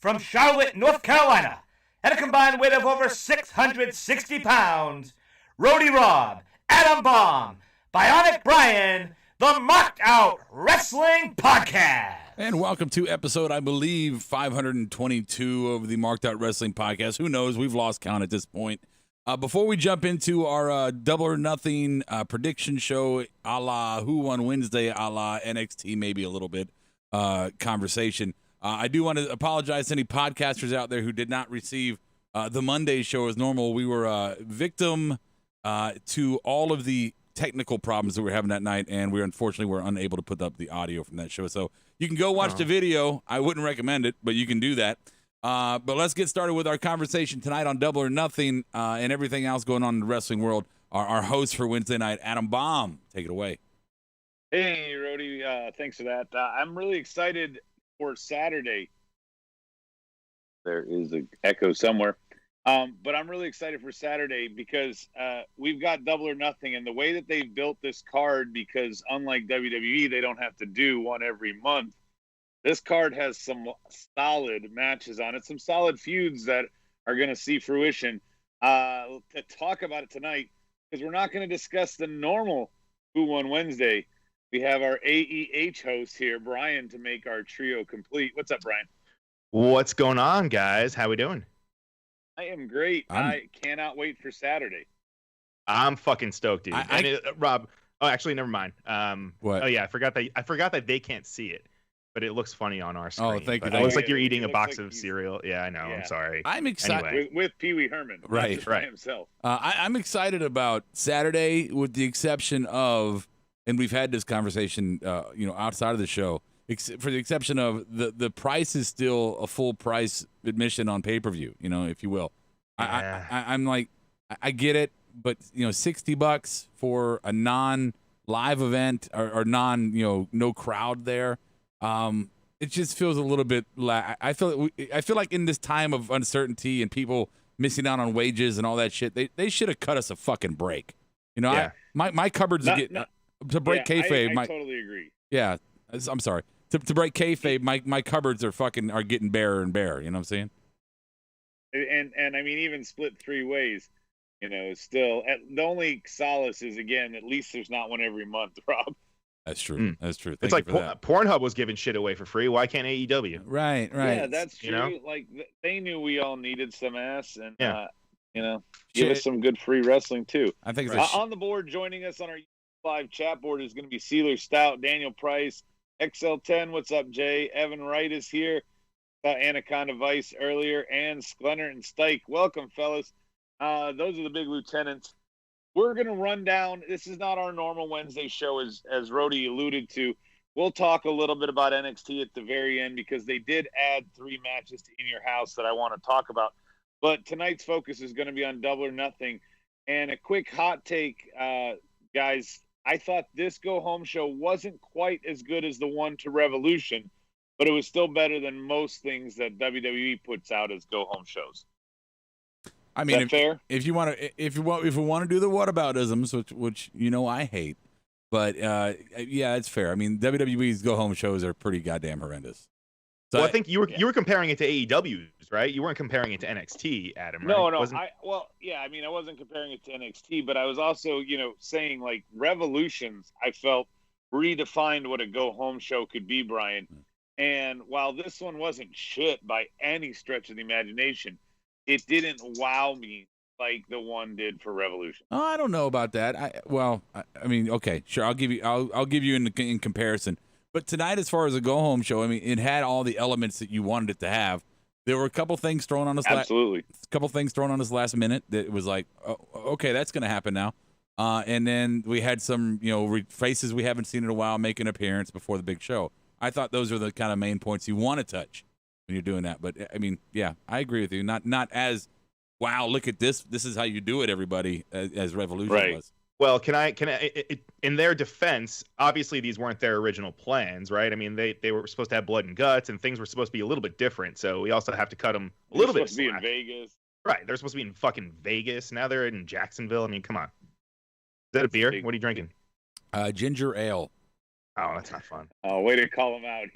from Charlotte, North Carolina, at a combined weight of over 660 pounds, Rody Rob, Adam Bomb, Bionic Brian, the Marked Out Wrestling Podcast. And welcome to episode, I believe, 522 of the Marked Out Wrestling Podcast. Who knows? We've lost count at this point. Before we jump into our Double or Nothing prediction show, a la Who Won Wednesday, a la NXT, maybe a little bit conversation, I do want to apologize to any podcasters out there who did not receive the Monday show as normal. We were victim to all of the technical problems that we were having that night, and we unfortunately were unable to put up the audio from that show. So you can go watch the video. I wouldn't recommend it, but you can do that. But let's get started with our conversation tonight on Double or Nothing and everything else going on in the wrestling world. Our host for Wednesday night, Adam Bomb. Take it away. Hey, Rody. Thanks for that. I'm really excited for Saturday. There is an echo somewhere. But I'm really excited for Saturday because we've got Double or Nothing, and the way that they've built this card, because unlike WWE, they don't have to do one every month. This card has some solid matches on it, some solid feuds that are going to see fruition. To talk about it tonight, because we're not going to discuss the normal Who Won Wednesday. We have our AEH host here, Brian, to make our trio complete. What's up, Brian? What's going on, guys? How we doing? I am great. I cannot wait for Saturday. I'm fucking stoked, dude. Rob. Oh, actually, never mind. What? Oh yeah, I forgot that they can't see it, but it looks funny on our screen. Oh, thank you. It looks like you're eating a box of cereal. Yeah, I know. Yeah. I'm sorry. I'm excited Anyway. With Pee Wee Herman, Right. By himself. I'm excited about Saturday, with the exception of, and we've had this conversation, outside of the show, for the exception of the price is still a full price admission on pay-per-view, if you will. I'm like, I get it, but $60 for a non-live event or non, no crowd there. It just feels a little bit. I feel like in this time of uncertainty and people missing out on wages and all that shit, they should have cut us a fucking break. My cupboards are getting to break kayfabe. I totally agree. Yeah, I'm sorry. To break kayfabe, my cupboards are getting barer and barer. You know what I'm saying? And I mean, even split three ways, still the only solace is, again, at least there's not one every month, Rob. That's true. That's true. It's like Pornhub was giving shit away for free. Why can't AEW? Right. Yeah, that's true. Like, they knew we all needed some ass, and give us some good free wrestling too. I think on the board, joining us on our live chat board is going to be Sealer Stout, Daniel Price, XL10. What's up, Jay? Evan Wright is here. Anaconda Vice earlier, and Sklenner and Stike. Welcome, fellas. Those are the big lieutenants. We're going to run down. This is not our normal Wednesday show, as Rody alluded to. We'll talk a little bit about NXT at the very end, because they did add 3 matches to In Your House that I want to talk about. But tonight's focus is going to be on Double or Nothing. And a quick hot take, guys. I thought this go-home show wasn't quite as good as the one to Revolution, but it was still better than most things that WWE puts out as go-home shows. I mean, fair? If we want to do the whataboutisms, which I hate, but yeah, it's fair. I mean, WWE's go-home shows are pretty goddamn horrendous. So I think you were comparing it to AEW's, right? You weren't comparing it to NXT, Adam. Right? No. I wasn't comparing it to NXT, but I was also, saying, like, Revolutions, I felt redefined what a go-home show could be, Brian. And while this one wasn't shit by any stretch of the imagination, it didn't wow me like the one did for Revolution. Oh, I don't know about that. I mean, okay, sure. I'll give you in comparison. But tonight, as far as a go-home show, I mean, it had all the elements that you wanted it to have. There were a couple things thrown on us. Absolutely. A couple things thrown on us last minute that was like, oh, okay, that's going to happen now. And then we had some, faces we haven't seen in a while make an appearance before the big show. I thought those are the kind of main points you want to touch when you're doing that. But I mean, yeah, I agree with you. Not as, wow, look at this. This is how you do it, everybody, as Revolution was. Well, can I in their defense, obviously these weren't their original plans, right? I mean, they were supposed to have blood and guts, and things were supposed to be a little bit different. So we also have to cut them a little bit. Supposed to be in Vegas. Right. They're supposed to be in fucking Vegas. Now they're in Jacksonville. I mean, come on. Is that a beer? What are you drinking? Ginger ale. Oh, that's not fun. Oh, way to call him out.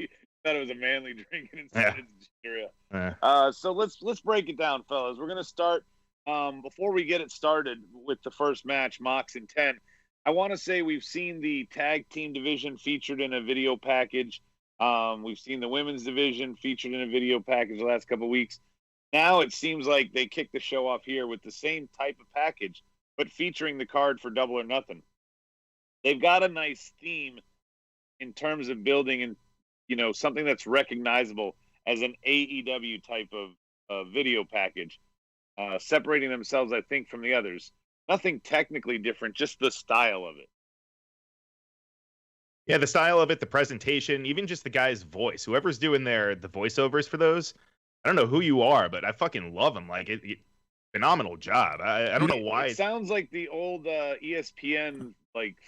thought it was a manly drink and instead it's ginger ale. Yeah. So let's break it down, fellas. We're gonna start. Before we get it started with the first match, Mox and 10, I want to say we've seen the tag team division featured in a video package. We've seen the women's division featured in a video package the last couple of weeks. Now it seems like they kicked the show off here with the same type of package, but featuring the card for Double or Nothing. They've got a nice theme in terms of building and, something that's recognizable as an AEW type of video package, separating themselves, I think, from the others. Nothing technically different, just the style of it. Yeah, the style of it, the presentation, even just the guy's voice. Whoever's doing the voiceovers for those, I don't know who you are, but I fucking love them. Like, phenomenal job. I don't know why. It sounds like the old ESPN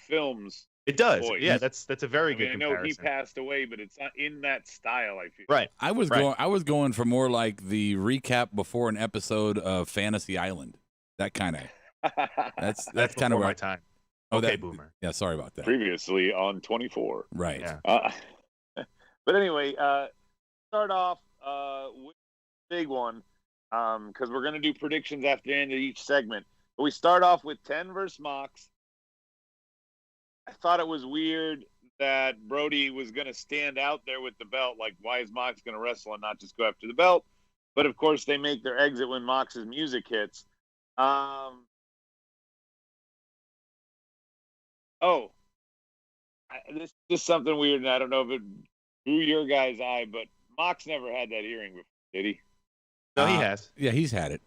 films. It does. Voice. Yeah, that's a very good comparison. I know he passed away, but it's not in that style, I feel. Right. I was going for more like the recap before an episode of Fantasy Island. That kind of. That's kind of my time. Oh, okay, Boomer. Yeah, sorry about that. Previously on 24. Right. Yeah. But anyway, start off with the big one because we're going to do predictions after the end of each segment. But we start off with 10 versus Mox. I thought it was weird that Brody was going to stand out there with the belt. Like, why is Mox going to wrestle and not just go after the belt? But, of course, they make their exit when Mox's music hits. This is just something weird, and I don't know if it drew your guy's eye, but Mox never had that earring before, did he? No, he has. Yeah, he's had it.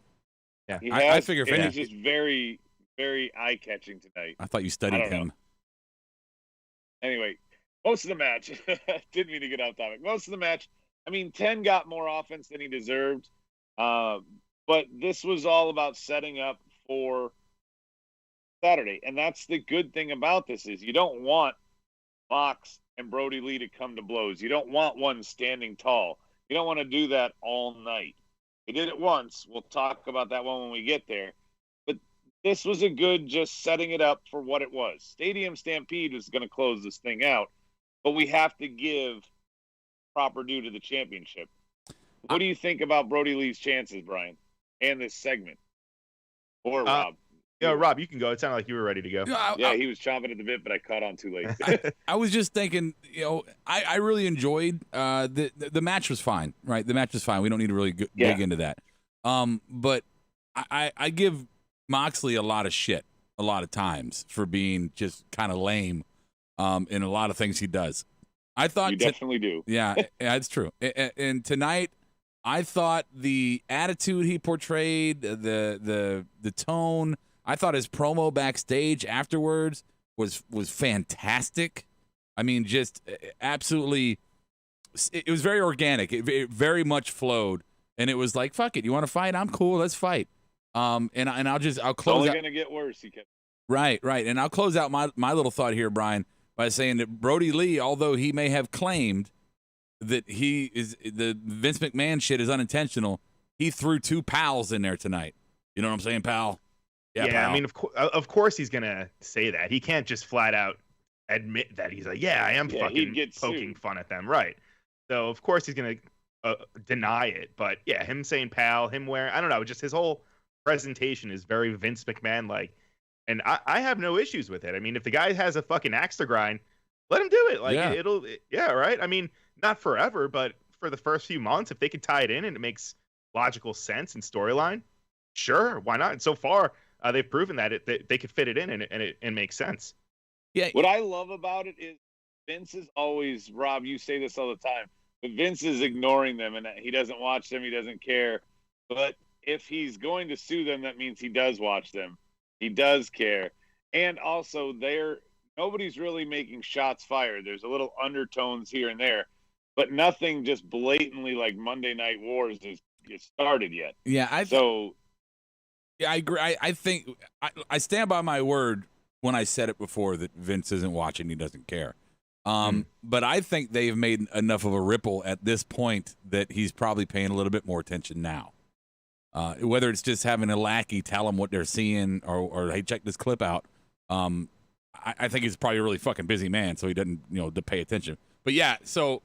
Yeah, I figure it's just very, very eye-catching tonight. I thought you studied him. Anyway, most of the match, didn't mean to get off topic. Most of the match, 10 got more offense than he deserved, but this was all about setting up for Saturday, and that's the good thing about this is you don't want Mox and Brody Lee to come to blows. You don't want one standing tall. You don't want to do that all night. They did it once. We'll talk about that one when we get there. But this was a good just setting it up for what it was. Stadium Stampede was going to close this thing out, but we have to give proper due to the championship. What do you think about Brody Lee's chances, Brian, and this segment? Or Rob? Yeah, Rob, you can go. It sounded like you were ready to go. He was chomping at the bit, but I caught on too late. I was just thinking, I really enjoyed the match was fine, right? The match was fine. We don't need to really dig into that. But I give Moxley a lot of shit a lot of times for being just kind of lame in a lot of things he does. I thought you definitely do. Yeah, it's true. And tonight, I thought the attitude he portrayed, the tone. I thought his promo backstage afterwards was fantastic. Just absolutely. It was very organic. It very much flowed, and it was like, "Fuck it, you want to fight? I'm cool. Let's fight." And I'll close. It's only gonna get worse. He kept. Right, and I'll close out my little thought here, Brian, by saying that Brody Lee, although he may have claimed that the Vince McMahon shit is unintentional, he threw two pals in there tonight. You know what I'm saying, pal? Yeah, pal. of course he's gonna say that. He can't just flat out admit that he's like, I am fucking poking fun at them, right? So of course he's gonna deny it. But yeah, him saying pal, him wearing, I don't know, just his whole presentation is very Vince McMahon like, and I have no issues with it. If the guy has a fucking axe to grind, let him do it. Like right? Not forever, but for the first few months, if they could tie it in and it makes logical sense and storyline, sure, why not? And so far, they've proven that they could fit it in and it makes sense. Yeah. What I love about it is Vince is always, Rob, you say this all the time, but Vince is ignoring them and he doesn't watch them. He doesn't care. But if he's going to sue them, that means he does watch them. He does care. And also nobody's really making shots fired. There's a little undertones here and there, but nothing just blatantly like Monday Night Wars is started yet. Yeah. I agree. I think I stand by my word when I said it before that Vince isn't watching. He doesn't care. But I think they've made enough of a ripple at this point that he's probably paying a little bit more attention now. Whether it's just having a lackey tell him what they're seeing or hey, check this clip out. I think he's probably a really fucking busy man, so he doesn't, to pay attention. But yeah, so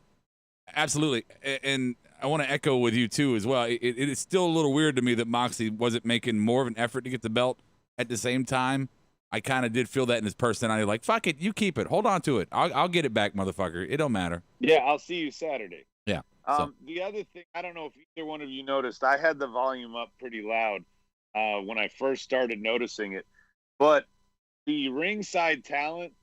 Absolutely. And I want to echo with you, too, as well. It is still a little weird to me that Moxley wasn't making more of an effort to get the belt at the same time. I kind of did feel that in his personality. Like, fuck it, you keep it. Hold on to it. I'll get it back, motherfucker. It don't matter. Yeah, I'll see you Saturday. Yeah. The other thing, I don't know if either one of you noticed, I had the volume up pretty loud when I first started noticing it. But the ringside talent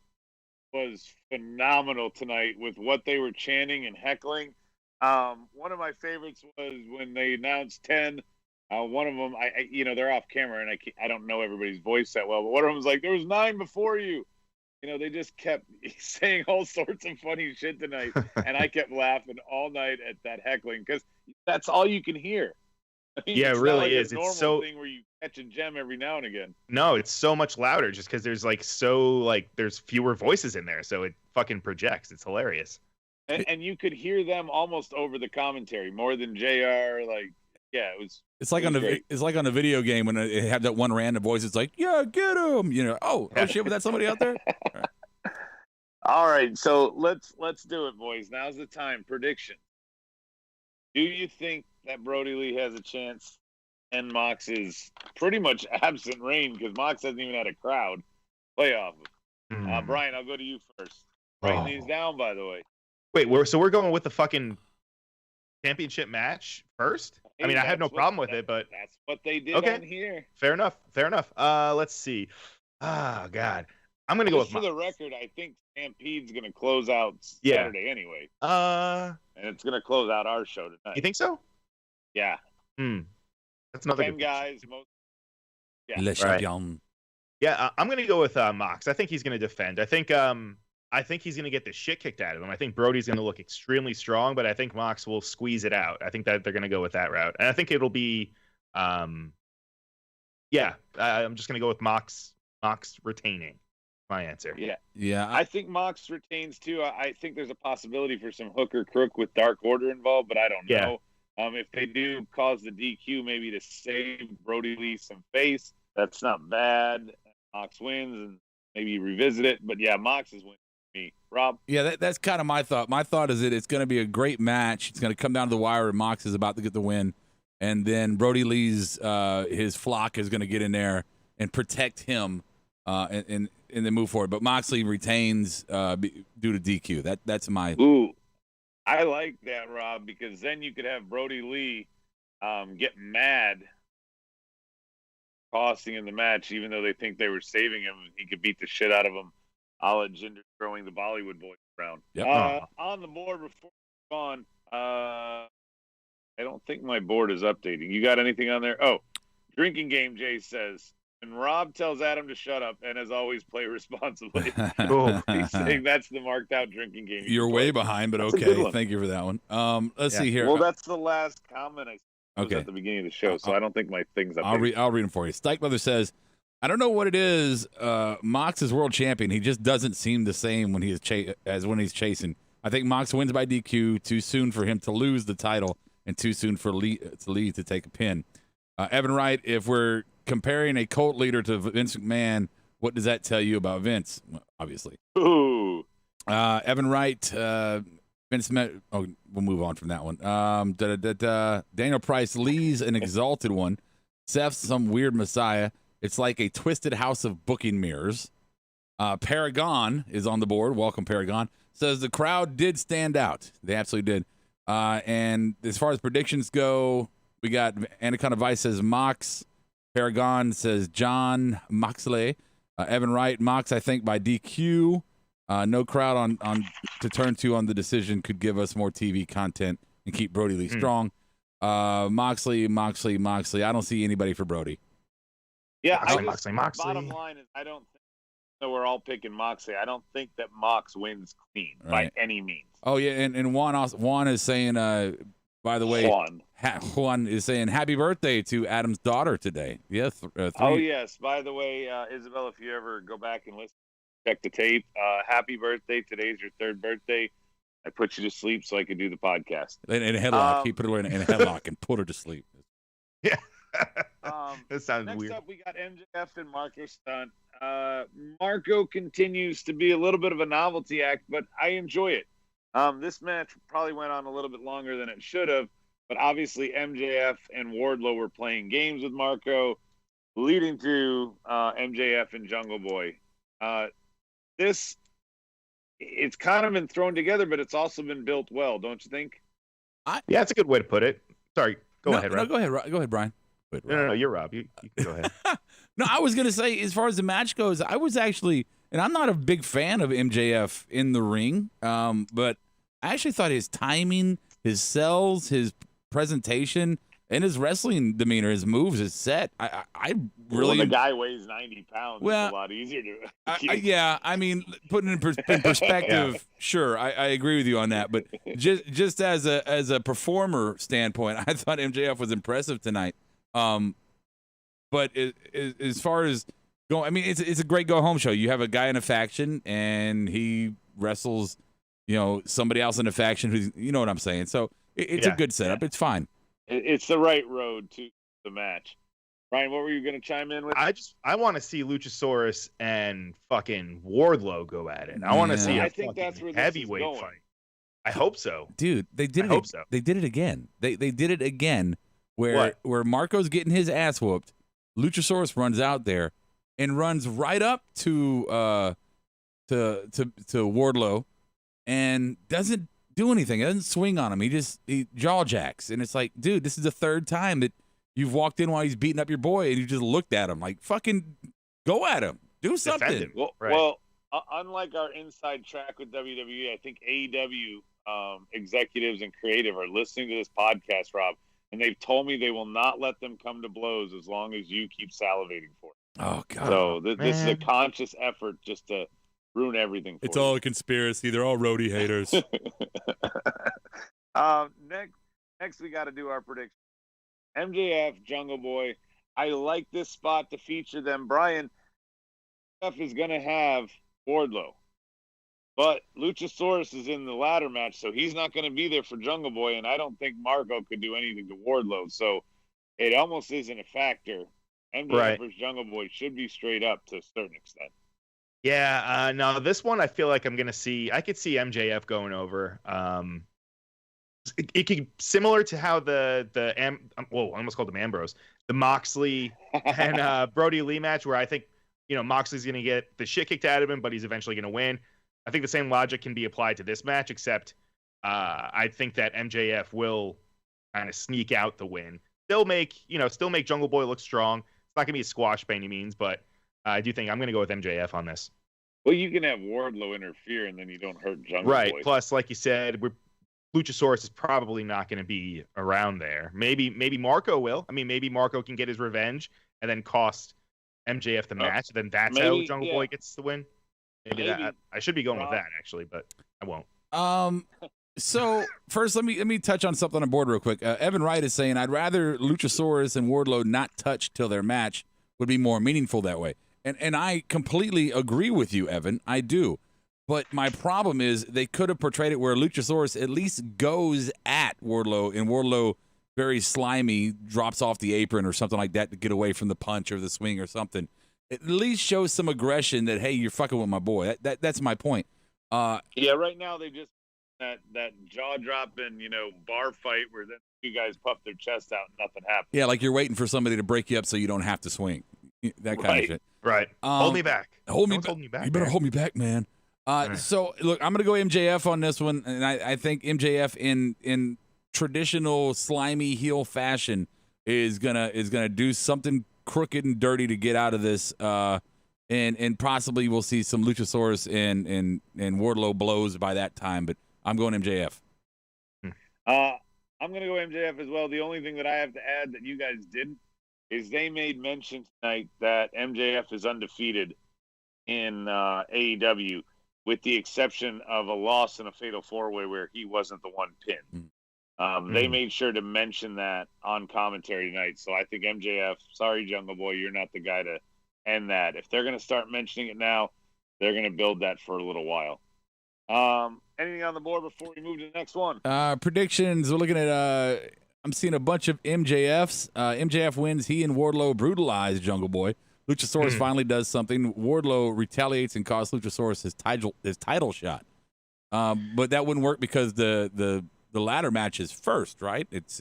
was phenomenal tonight with what they were chanting and heckling. One of my favorites was when they announced 10. One of them, they're off camera and I don't know everybody's voice that well, but one of them was like, there was 9 before you. They just kept saying all sorts of funny shit tonight. And I kept laughing all night at that heckling because that's all you can hear. I mean, yeah, it really is. It's so thing where you catch a gem every now and again. No, it's so much louder just because there's there's fewer voices in there, so it fucking projects. It's hilarious. And you could hear them almost over the commentary more than JR. It was. It's like on a video game when it have that one random voice. It's like, yeah, get him. Oh shit, was that somebody out there? All right, so let's do it, boys. Now's the time. Prediction. Do you think that Brody Lee has a chance and Mox's pretty much absent reign because Mox hasn't even had a crowd play off of? Brian, I'll go to you first. Writing these down, by the way. Wait, we're going with the fucking championship match first? Hey, I mean, I have no problem with it, but that's what they did on here. Fair enough. Let's see. Oh, God. I'm going to go with for the record, I think Stampede's going to close out Saturday anyway. And it's going to close out our show tonight. You think so? Yeah. That's another 10 good guys. Le champion. Yeah, I'm going to go with Mox. I think he's going to defend. I think he's going to get the shit kicked out of him. I think Brody's going to look extremely strong, but I think Mox will squeeze it out. I think that they're going to go with that route. And I think it'll be I'm just going to go with Mox retaining. My answer. Yeah. I think Mox retains too. I think there's a possibility for some hook or crook with Dark Order involved, but I don't know. If they do cause the DQ, maybe to save Brody Lee some face, that's not bad. Mox wins and maybe revisit it. But yeah, Mox is winning for me. Rob? Yeah, that's kind of my thought. My thought is that it's going to be a great match. It's going to come down to the wire, and Mox is about to get the win. And then Brody Lee's his flock is going to get in there and protect him and then move forward. But Moxley retains due to DQ. That's my. Ooh, I like that, Rob, because then you could have Brody Lee get mad, costing in the match, even though they think they were saving him. He could beat the shit out of him, a la Jinder throwing the Bollywood boys around. Yep. On the board before we move on, I don't think my board is updating. You got anything on there? Oh, drinking game, Jay says. And Rob tells Adam to shut up and, as always, play responsibly. He's saying that's the marked out drinking game. You're way behind, but okay. Thank you for that one. Let's see here. Well, that's the last comment I said at the beginning of the show, so I don't think my thing's up. I'll read them for you. Stike Mother says, I don't know what it is. Mox is world champion. He just doesn't seem the same when he is as when he's chasing. I think Mox wins by DQ. Too soon for him to lose the title, and too soon for Lee to take a pin. Evan Wright, if we're comparing a cult leader to Vince McMahon, what does that tell you about Vince? Well, obviously. Ooh. Evan Wright, Vince McMahon. Oh, we'll move on from that one. Daniel Price, Lee's an exalted one. Seth's some weird messiah. It's like a twisted house of booking mirrors. Paragon is on the board. Welcome, Paragon. Says the crowd did stand out. They absolutely did. And as far as predictions go, we got Anaconda Vice says Mox. Paragon says John Moxley. Evan Wright, Mox, I think, by DQ. No crowd on to turn to on the decision could give us more TV content and keep Brody Lee strong. Moxley. I don't see anybody for Brody. Yeah, Moxley. Bottom line is I don't think that we're all picking Moxley. I don't think that Mox wins clean by any means. Oh, yeah, and Juan is saying, by the way, Juan is saying happy birthday to Adam's daughter today. Yeah, 3. Oh, yes. By the way, Isabel, if you ever go back and listen, check the tape. Happy birthday. Today's your 3rd birthday. I put you to sleep so I could do the podcast. In a headlock. He put her in a headlock and put her to sleep. Yeah. That sounds next weird. Next up, we got MJF and Marco Stunt. Marco continues to be a little bit of a novelty act, but I enjoy it. This match probably went on a little bit longer than it should have, but obviously MJF and Wardlow were playing games with Marco, leading to MJF and Jungle Boy. It's kind of been thrown together, but it's also been built well, don't you think? Yeah, that's a good way to put it. Sorry, go ahead, Rob. No, go ahead, Brian. No, you're Rob. You can go ahead. No, I was going to say, as far as the match goes, I was actually, and I'm not a big fan of MJF in the ring, but I actually thought his timing, his sells, his presentation, and his wrestling demeanor, his moves, his set, I really... Well, the guy weighs 90 pounds. It's a lot easier to... Yeah, I mean, putting it in perspective, yeah. Sure, I agree with you on that. But just as a performer standpoint, I thought MJF was impressive tonight. But as far as going, I mean, it's a great go-home show. You have a guy in a faction, and he wrestles, somebody else in a faction who's, you know what I'm saying. So it's a good setup. It's fine. It's the right road to the match. Ryan, what were you going to chime in with? I want to see Luchasaurus and fucking Wardlow go at it. I want to see a heavyweight fight. I hope so, dude. They did it. So. They did it again. They did it again. Where Marco's getting his ass whooped, Luchasaurus runs out there and runs right up to Wardlow and doesn't do anything. It doesn't swing on him. He jaw jacks, and it's like, dude, this is the third time that you've walked in while he's beating up your boy, and you just looked at him like, fucking go at him, do something. Him. Well, unlike our inside track with WWE, I think AEW executives and creative are listening to this podcast, Rob, and they've told me they will not let them come to blows as long as you keep salivating for it. Oh God! So this is a conscious effort just to ruin everything. It's all a conspiracy. They're all roadie haters. Next we got to do our prediction. MJF, Jungle Boy. I like this spot to feature them. Brian, MJF is going to have Wardlow, but Luchasaurus is in the ladder match, so he's not going to be there for Jungle Boy, and I don't think Marco could do anything to Wardlow, so it almost isn't a factor. MJF versus Jungle Boy should be straight up to a certain extent. Yeah, no, this one I feel like I could see MJF going over. It could similar to how I almost called him Ambrose, the Moxley and Brody Lee match, where I think Moxley's going to get the shit kicked out of him, but he's eventually going to win. I think the same logic can be applied to this match, except I think that MJF will kind of sneak out the win. Still make Jungle Boy look strong. It's not going to be a squash by any means, but I do think I'm going to go with MJF on this. Well, you can have Wardlow interfere, and then you don't hurt Jungle Boy. Right. Plus, like you said, Luchasaurus is probably not going to be around there. Maybe Marco will. I mean, maybe Marco can get his revenge and then cost MJF the match. Then that's how Jungle Boy gets the win. Maybe that. I should be going with that actually, but I won't. So first, let me touch on something on board real quick. Evan Wright is saying I'd rather Luchasaurus and Wardlow not touch till their match would be more meaningful that way. And I completely agree with you, Evan. I do. But my problem is they could have portrayed it where Luchasaurus at least goes at Wardlow, and Wardlow, very slimy, drops off the apron or something like that to get away from the punch or the swing or something. At least shows some aggression that, hey, you're fucking with my boy. That's my point. Yeah, right now they just that jaw dropping, bar fight where then you guys puff their chest out and nothing happens. Yeah, like you're waiting for somebody to break you up so you don't have to swing. That kind of shit. Right. Hold me back. Hold me back. You better hold me back, man. So look, I'm gonna go MJF on this one, and I think MJF in traditional slimy heel fashion is gonna do something crooked and dirty to get out of this, and possibly we'll see some Luchasaurus and Wardlow blows by that time. But I'm going MJF. I'm gonna go MJF as well. The only thing that I have to add that you guys didn't is they made mention tonight that MJF is undefeated in AEW, with the exception of a loss in a fatal four-way where he wasn't the one pinned. They made sure to mention that on commentary tonight. So I think MJF, sorry, Jungle Boy, you're not the guy to end that. If they're going to start mentioning it now, they're going to build that for a little while. Anything on the board before we move to the next one? Predictions. We're looking at I'm seeing a bunch of MJFs. MJF wins. He and Wardlow brutalize Jungle Boy. Luchasaurus finally does something. Wardlow retaliates and costs Luchasaurus his title shot. But that wouldn't work because the ladder match is first, right? It's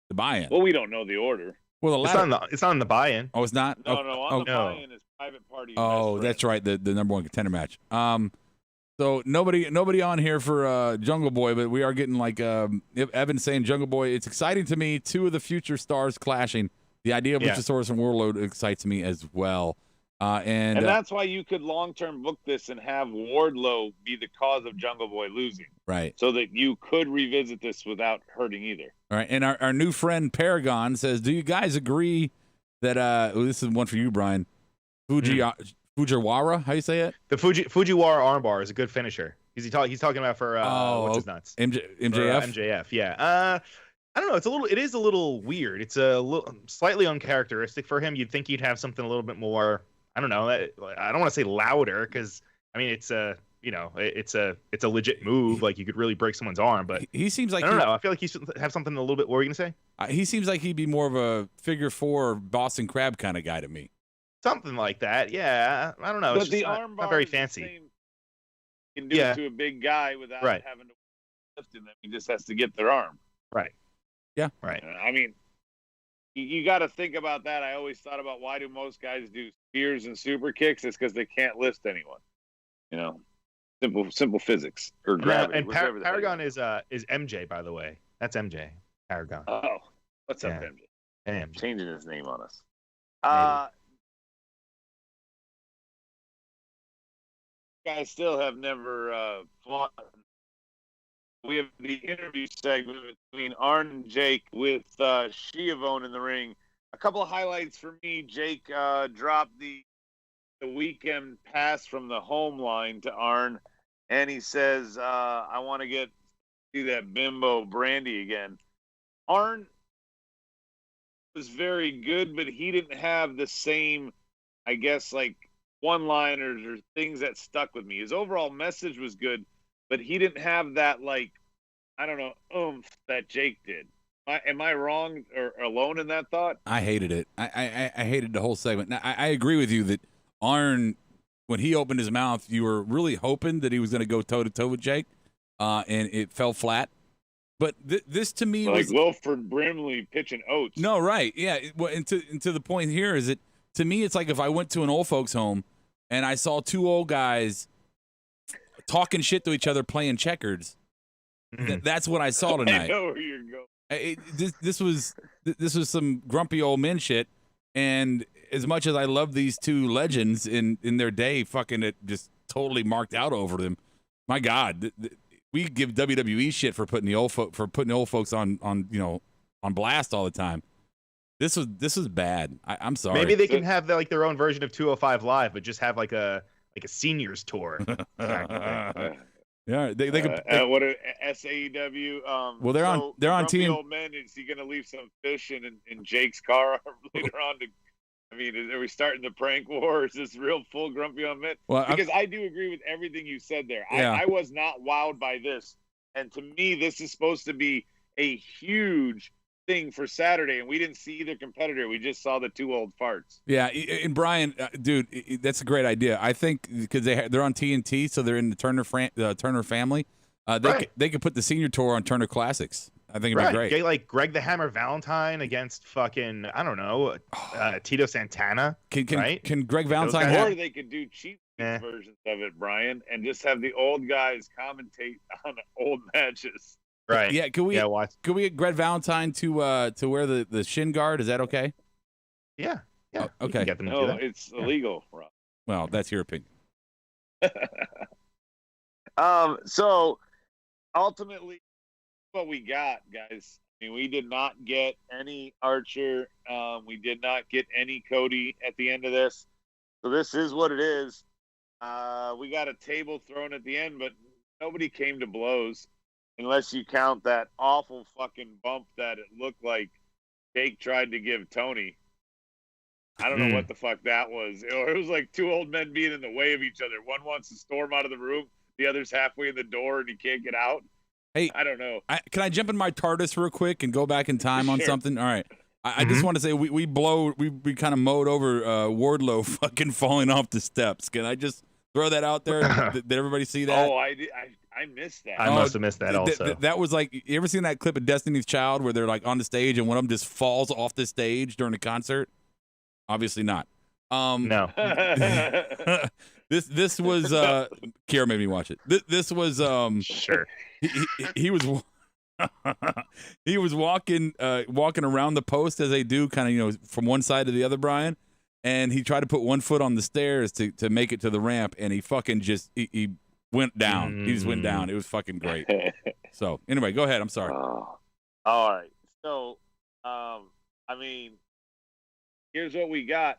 the buy-in. Well, we don't know the order. Well, the ladder. It's not in the buy-in. Oh, it's not. No, on the buy-in is private party. Oh, that's right. The number one contender match. So nobody on here for Jungle Boy, but we are getting like Evan saying Jungle Boy. It's exciting to me. Two of the future stars clashing. The idea of Luchasaurus and Warlord excites me as well. And that's why you could long-term book this and have Wardlow be the cause of Jungle Boy losing. Right. So that you could revisit this without hurting either. All right. And our new friend Paragon says, do you guys agree that this is one for you, Brian, Fujiwara, how you say it? The Fujiwara armbar is a good finisher. He's talking about for what's his nuts? MJF? MJF, yeah. I don't know. It is a little weird. It's a little slightly uncharacteristic for him. You'd think he'd have something a little bit more. I don't know. I don't want to say louder because I mean it's a legit move. Like you could really break someone's arm, but he seems like I don't know. I feel like he should have something a little bit. What were you gonna say? He seems like he'd be more of a figure four Boston Crab kind of guy to me. Something like that. Yeah. I don't know. But it's the just arm not very fancy. You can do it to a big guy without having to lift him. He just has to get their arm. Right. Yeah. Right. I mean, you got to think about that. I always thought about why do most guys do spears and super kicks? It's because they can't lift anyone. You know, simple physics or gravity. And Paragon is MJ, by the way. That's MJ. Paragon. Oh, what's up, MJ? Hey, MJ. Changing his name on us. Guys still have never fought. We have the interview segment between Arn and Jake with Schiavone in the ring. A couple of highlights for me. Jake dropped the weekend pass from the home line to Arn, and he says, I want to see that bimbo Brandy again. Arn was very good, but he didn't have the same, I guess, like one-liners or things that stuck with me. His overall message was good, but he didn't have that, like, I don't know, oomph that Jake did. Am I wrong or alone in that thought? I hated it. I hated the whole segment. Now, I agree with you that Arn, when he opened his mouth, you were really hoping that he was going to go toe-to-toe with Jake, and it fell flat. But this to me like was... Wilford Brimley pitching oats. No, right. Yeah. Well, and to the point here is that, to me, it's like if I went to an old folks home and I saw two old guys talking shit to each other playing checkers. That's what I saw tonight. I know where you're going. This was some grumpy old men shit. And as much as I love these two legends in their day, fucking it just totally marked out over them. My God, we give WWE shit for putting the old folks on blast all the time. This was bad. I'm sorry. Maybe they can have their own version of 205 Live, but just have like a seniors tour. Yeah, they could. What a SAEW. Well, they're on team. Old men, is he going to leave some fish in Jake's car later on? Are we starting the prank war? Or is this real full grumpy old men? Well, because I do agree with everything you said there. Yeah. I was not wowed by this, and to me, this is supposed to be a huge thing for Saturday, and we didn't see either competitor. We just saw the two old farts. Yeah, and Brian, dude, that's a great idea. I think because they're on TNT, so they're in the Turner family. They could put the senior tour on Turner Classics. I think it'd be great. Get like Greg the Hammer Valentine against fucking Tito Santana. Can Greg Valentine? Or they could do cheap versions of it, Brian, and just have the old guys commentate on old matches. Right. Yeah. Can we get Greg Valentine to wear the shin guard? Is that okay? Yeah. Yeah. Oh, okay. Get them to no, do that. it's illegal, Rob. Well, that's your opinion. So ultimately, what we got, guys. We did not get any Archer. We did not get any Cody at the end of this. So this is what it is. We got a table thrown at the end, but nobody came to blows. Unless you count that awful fucking bump that it looked like Jake tried to give Tony. I don't know what the fuck that was. It was like two old men being in the way of each other. One wants to storm out of the room. The other's halfway in the door and he can't get out. Hey, I don't know. Can I jump in my TARDIS real quick and go back in time on something? All right. I just want to say we kind of mowed over Wardlow fucking falling off the steps. Can I just throw that out there? Did everybody see that? Oh, I I missed that. I must have missed that also. That was like, you ever seen that clip of Destiny's Child where they're like on the stage and one of them just falls off the stage during a concert? Obviously not. No. This was Kiara made me watch it. This was sure. He was he was walking around the post as they do, kind of, from one side to the other, Brian, and he tried to put one foot on the stairs to make it to the ramp, and he fucking just he went down. He just went down. It was fucking great. So anyway, go ahead. I'm sorry. All right. So here's what we got.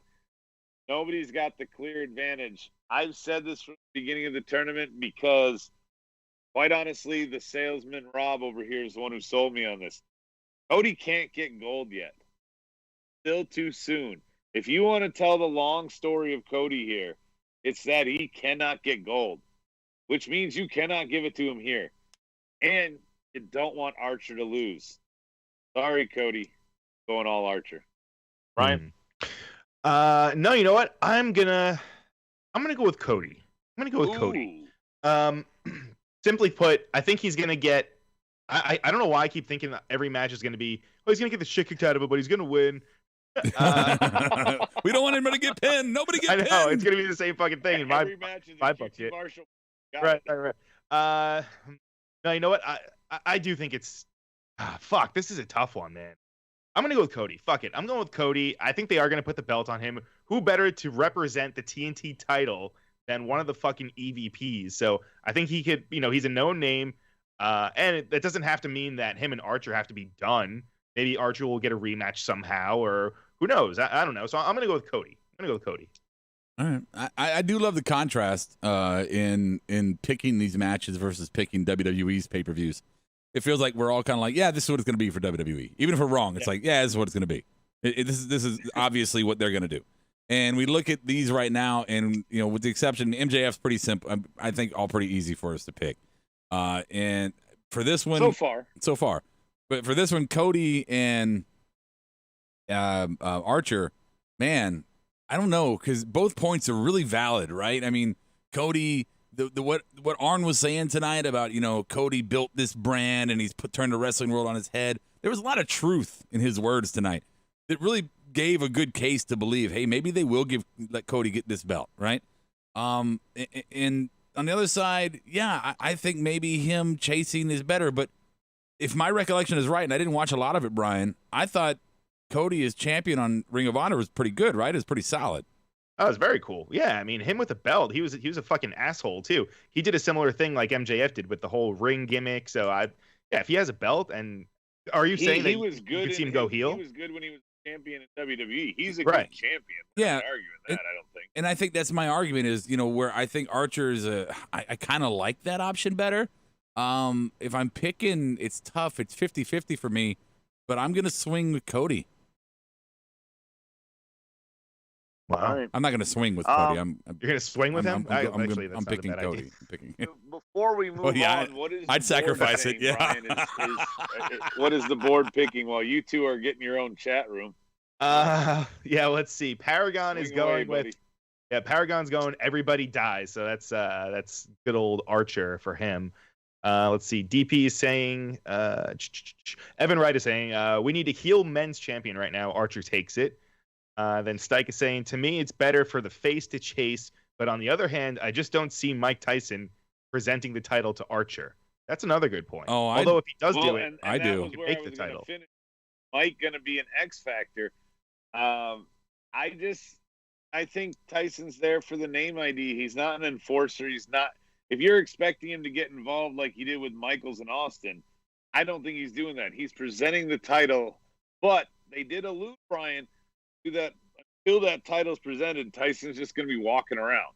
Nobody's got the clear advantage. I've said this from the beginning of the tournament because, quite honestly, the salesman Rob over here is the one who sold me on this. Cody can't get gold yet. Still too soon. If you want to tell the long story of Cody here, it's that he cannot get gold, which means you cannot give it to him here. And you don't want Archer to lose. Sorry, Cody. Going all Archer. Brian? No, you know what? I'm gonna go with Cody. Cody. Simply put, I think he's gonna get. I don't know why I keep thinking that every match is gonna be. Oh, he's gonna get the shit kicked out of him, but he's gonna win. We don't want anybody to get pinned. Nobody get pinned. I know it's gonna be the same fucking thing. Every match is a QT Marshall. Right. No, you know what? I do think it's. Fuck, this is a tough one, man. I'm going to go with Cody. Fuck it. I'm going with Cody. I think they are going to put the belt on him. Who better to represent the TNT title than one of the fucking EVPs? So I think he could, he's a known name. And that doesn't have to mean that him and Archer have to be done. Maybe Archer will get a rematch somehow, or who knows? I don't know. So I'm going to go with Cody. All right. I do love the contrast in picking these matches versus picking WWE's pay-per-views. It feels like we're all kind of like, yeah, this is what it's going to be for WWE. Even if we're wrong, it's like, yeah, this is what it's going to be. This is obviously what they're going to do. And we look at these right now, and with the exception, MJF's pretty simple. I think all pretty easy for us to pick. And for this one, so far, but for this one, Cody and Archer, man, I don't know, because both points are really valid, right? I mean, Cody. What Arn was saying tonight about, Cody built this brand and he's turned the wrestling world on his head. There was a lot of truth in his words tonight. It really gave a good case to believe, hey, maybe they will let Cody get this belt, right? And on the other side, yeah, I think maybe him chasing is better. But if my recollection is right, and I didn't watch a lot of it, Brian, I thought Cody as champion on Ring of Honor was pretty good, right? It was pretty solid. That was very cool. Yeah, I mean, him with a belt, he was a fucking asshole too. He did a similar thing like MJF did with the whole ring gimmick. So if he has a belt, and are you saying that was good, you could see him go heel? He was good when he was champion in WWE. He's a good champion. Yeah, I'm not arguing that. I don't think. And I think that's my argument is, where I think Archer is I kind of like that option better. If I'm picking, it's tough. It's 50-50 for me, but I'm gonna swing with Cody. Wow. I'm not going to swing with Cody. You're going to swing with him? I'm picking Cody. Before we move on, what is I'd sacrifice it, yeah. Brian, what is the board picking while you two are getting your own chat room? Yeah, let's see. Paragon is going with... Yeah, Paragon's going Everybody Dies. So that's good old Archer for him. Let's see. DP is saying... Evan Wright is saying, we need a heel men's champion right now. Archer takes it. Then Stike is saying, to me, it's better for the face to chase. But on the other hand, I just don't see Mike Tyson presenting the title to Archer. That's another good point. Although if he does do it, I do. He can take the title. Mike going to be an X factor. I think Tyson's there for the name ID. He's not an enforcer. He's not. If you're expecting him to get involved like he did with Michaels and Austin, I don't think he's doing that. He's presenting the title. But they did allude, Brian, that until that title's presented, Tyson's just going to be walking around.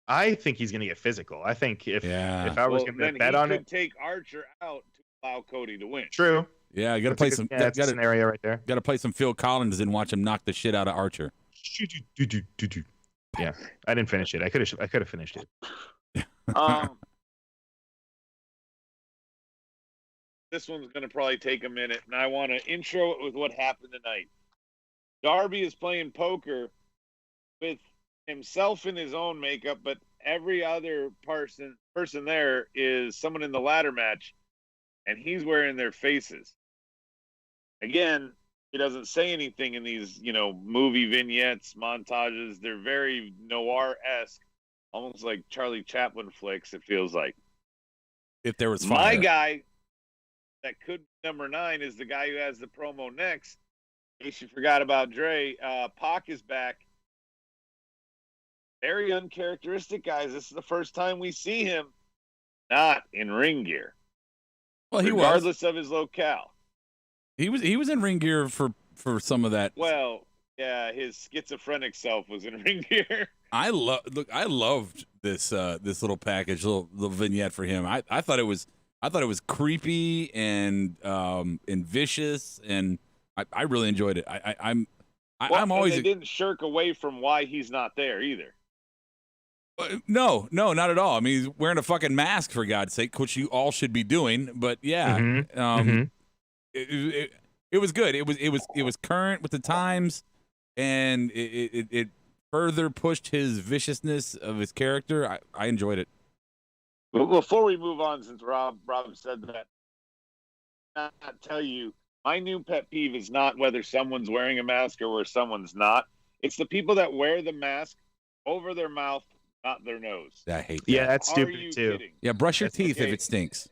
I think he's going to get physical. I think if I was going to bet on it, he could take Archer out to allow Cody to win. True. Yeah, you got to play some. That's a scenario right there. Got to play some Phil Collins and watch him knock the shit out of Archer. Yeah, I didn't finish it. I could have finished it. This one's going to probably take a minute, and I want to intro it with what happened tonight. Darby is playing poker with himself in his own makeup, but every other person there is someone in the ladder match, and he's wearing their faces. Again, he doesn't say anything in these, movie vignettes, montages. They're very noir-esque, almost like Charlie Chaplin flicks, it feels like. If there was fire. My guy that could be number 9 is the guy who has the promo next. In case you forgot about Dre, Pac is back. Very uncharacteristic, guys. This is the first time we see him not in ring gear. Well, regardless of his locale. He was in ring gear for some of that. Well, yeah, his schizophrenic self was in ring gear. I loved this little package, little vignette for him. I thought it was creepy and vicious, and I really enjoyed it. I'm always. They didn't shirk away from why he's not there either. No, not at all. I mean, he's wearing a fucking mask, for God's sake, which you all should be doing. But yeah, It was good. It was current with the times, and it further pushed his viciousness of his character. I enjoyed it. But before we move on, since Rob said that, I'll tell you, my new pet peeve is not whether someone's wearing a mask or where someone's not. It's the people that wear the mask over their mouth, not their nose. I hate that. Yeah, that's stupid too. Kidding? Yeah, brush your teeth if it stinks.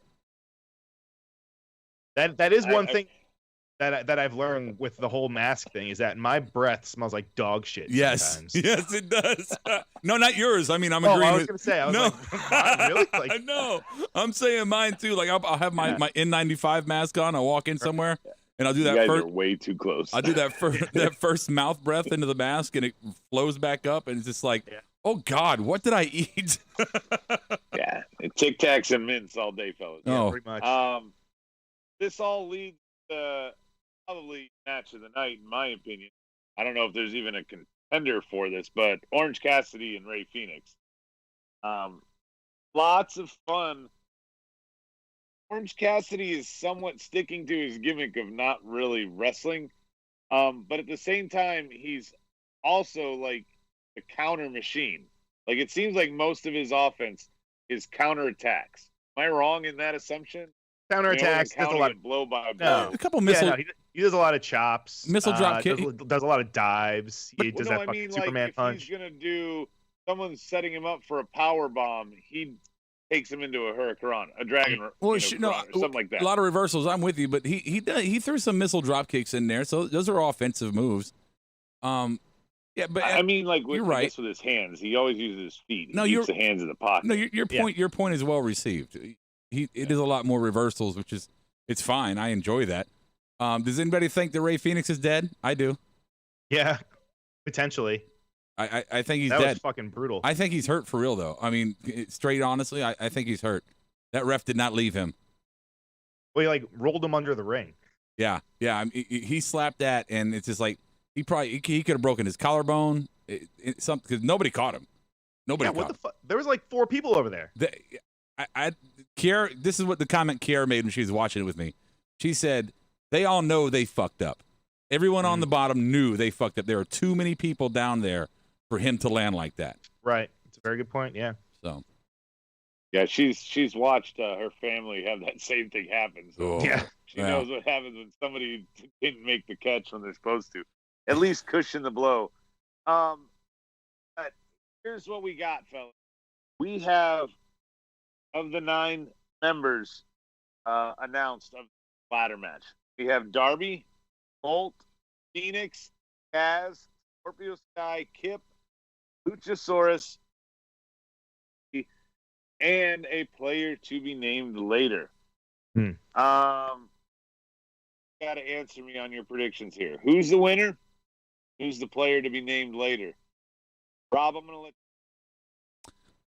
That is one thing that I've learned with the whole mask thing is that my breath smells like dog shit. Yes, sometimes. yes, it does. No, not yours. I mean, I'm agreeing. I was gonna say, really? Like, no, I'm saying mine too. Like, I'll have my N95 mask on. I'll walk in somewhere, and I'll do that. You guys are way too close. I'll do that first mouth breath into the mask, and it flows back up, and it's just like, oh God, what did I eat? Yeah, Tic Tacs and mints all day, fellas. Oh, pretty much. This all leads to probably match of the night, in my opinion. I don't know if there's even a contender for this, but Orange Cassidy and Rey Fenix. Lots of fun. Orange Cassidy is somewhat sticking to his gimmick of not really wrestling, but at the same time, he's also like a counter machine. Like, it seems like most of his offense is counterattacks. Am I wrong in that assumption? Counterattacks. Does a lot of blow by blow. a couple missile. He does a lot of chops. Missile drop kick. Does a lot of dives. He does that fucking Superman like, punch. If he's gonna do, someone's setting him up for a power bomb, he takes him into a hurricane, a dragon, or something like that. A lot of reversals. I'm with you, but he threw some missile drop kicks in there, so those are offensive moves. Yeah, but I mean, like, you're right. With his hands, he always uses his feet. No, he keeps the hands in the pocket. No, your point is well received. It is a lot more reversals, which is it's fine. I enjoy that. Does anybody think that Rey Fenix is dead? I do. Yeah, potentially. I think he's dead. That was fucking brutal. I think he's hurt for real, though. I mean, straight honestly, I think he's hurt. That ref did not leave him. Well, he rolled him under the ring. Yeah. I mean, he slapped that, and it's just like he could have broken his collarbone. Something because nobody caught him. Nobody. What the fuck? There was like 4 people over there. Kiara, this is what the comment Kiara made when she was watching it with me. She said, they all know they fucked up. Everyone on the bottom knew they fucked up. There are too many people down there for him to land like that. Right. It's a very good point, yeah. So. Yeah, she's watched her family have that same thing happen. So she knows what happens when somebody didn't make the catch when they're supposed to. At least cushion the blow. But here's what we got, fellas. We have, of the 9 members announced of the ladder match, we have Darby, Bolt, Phoenix, Kaz, Scorpio Sky, Kip, Luchasaurus, and a player to be named later. Got to answer me on your predictions here. Who's the winner? Who's the player to be named later? Rob, I'm going to let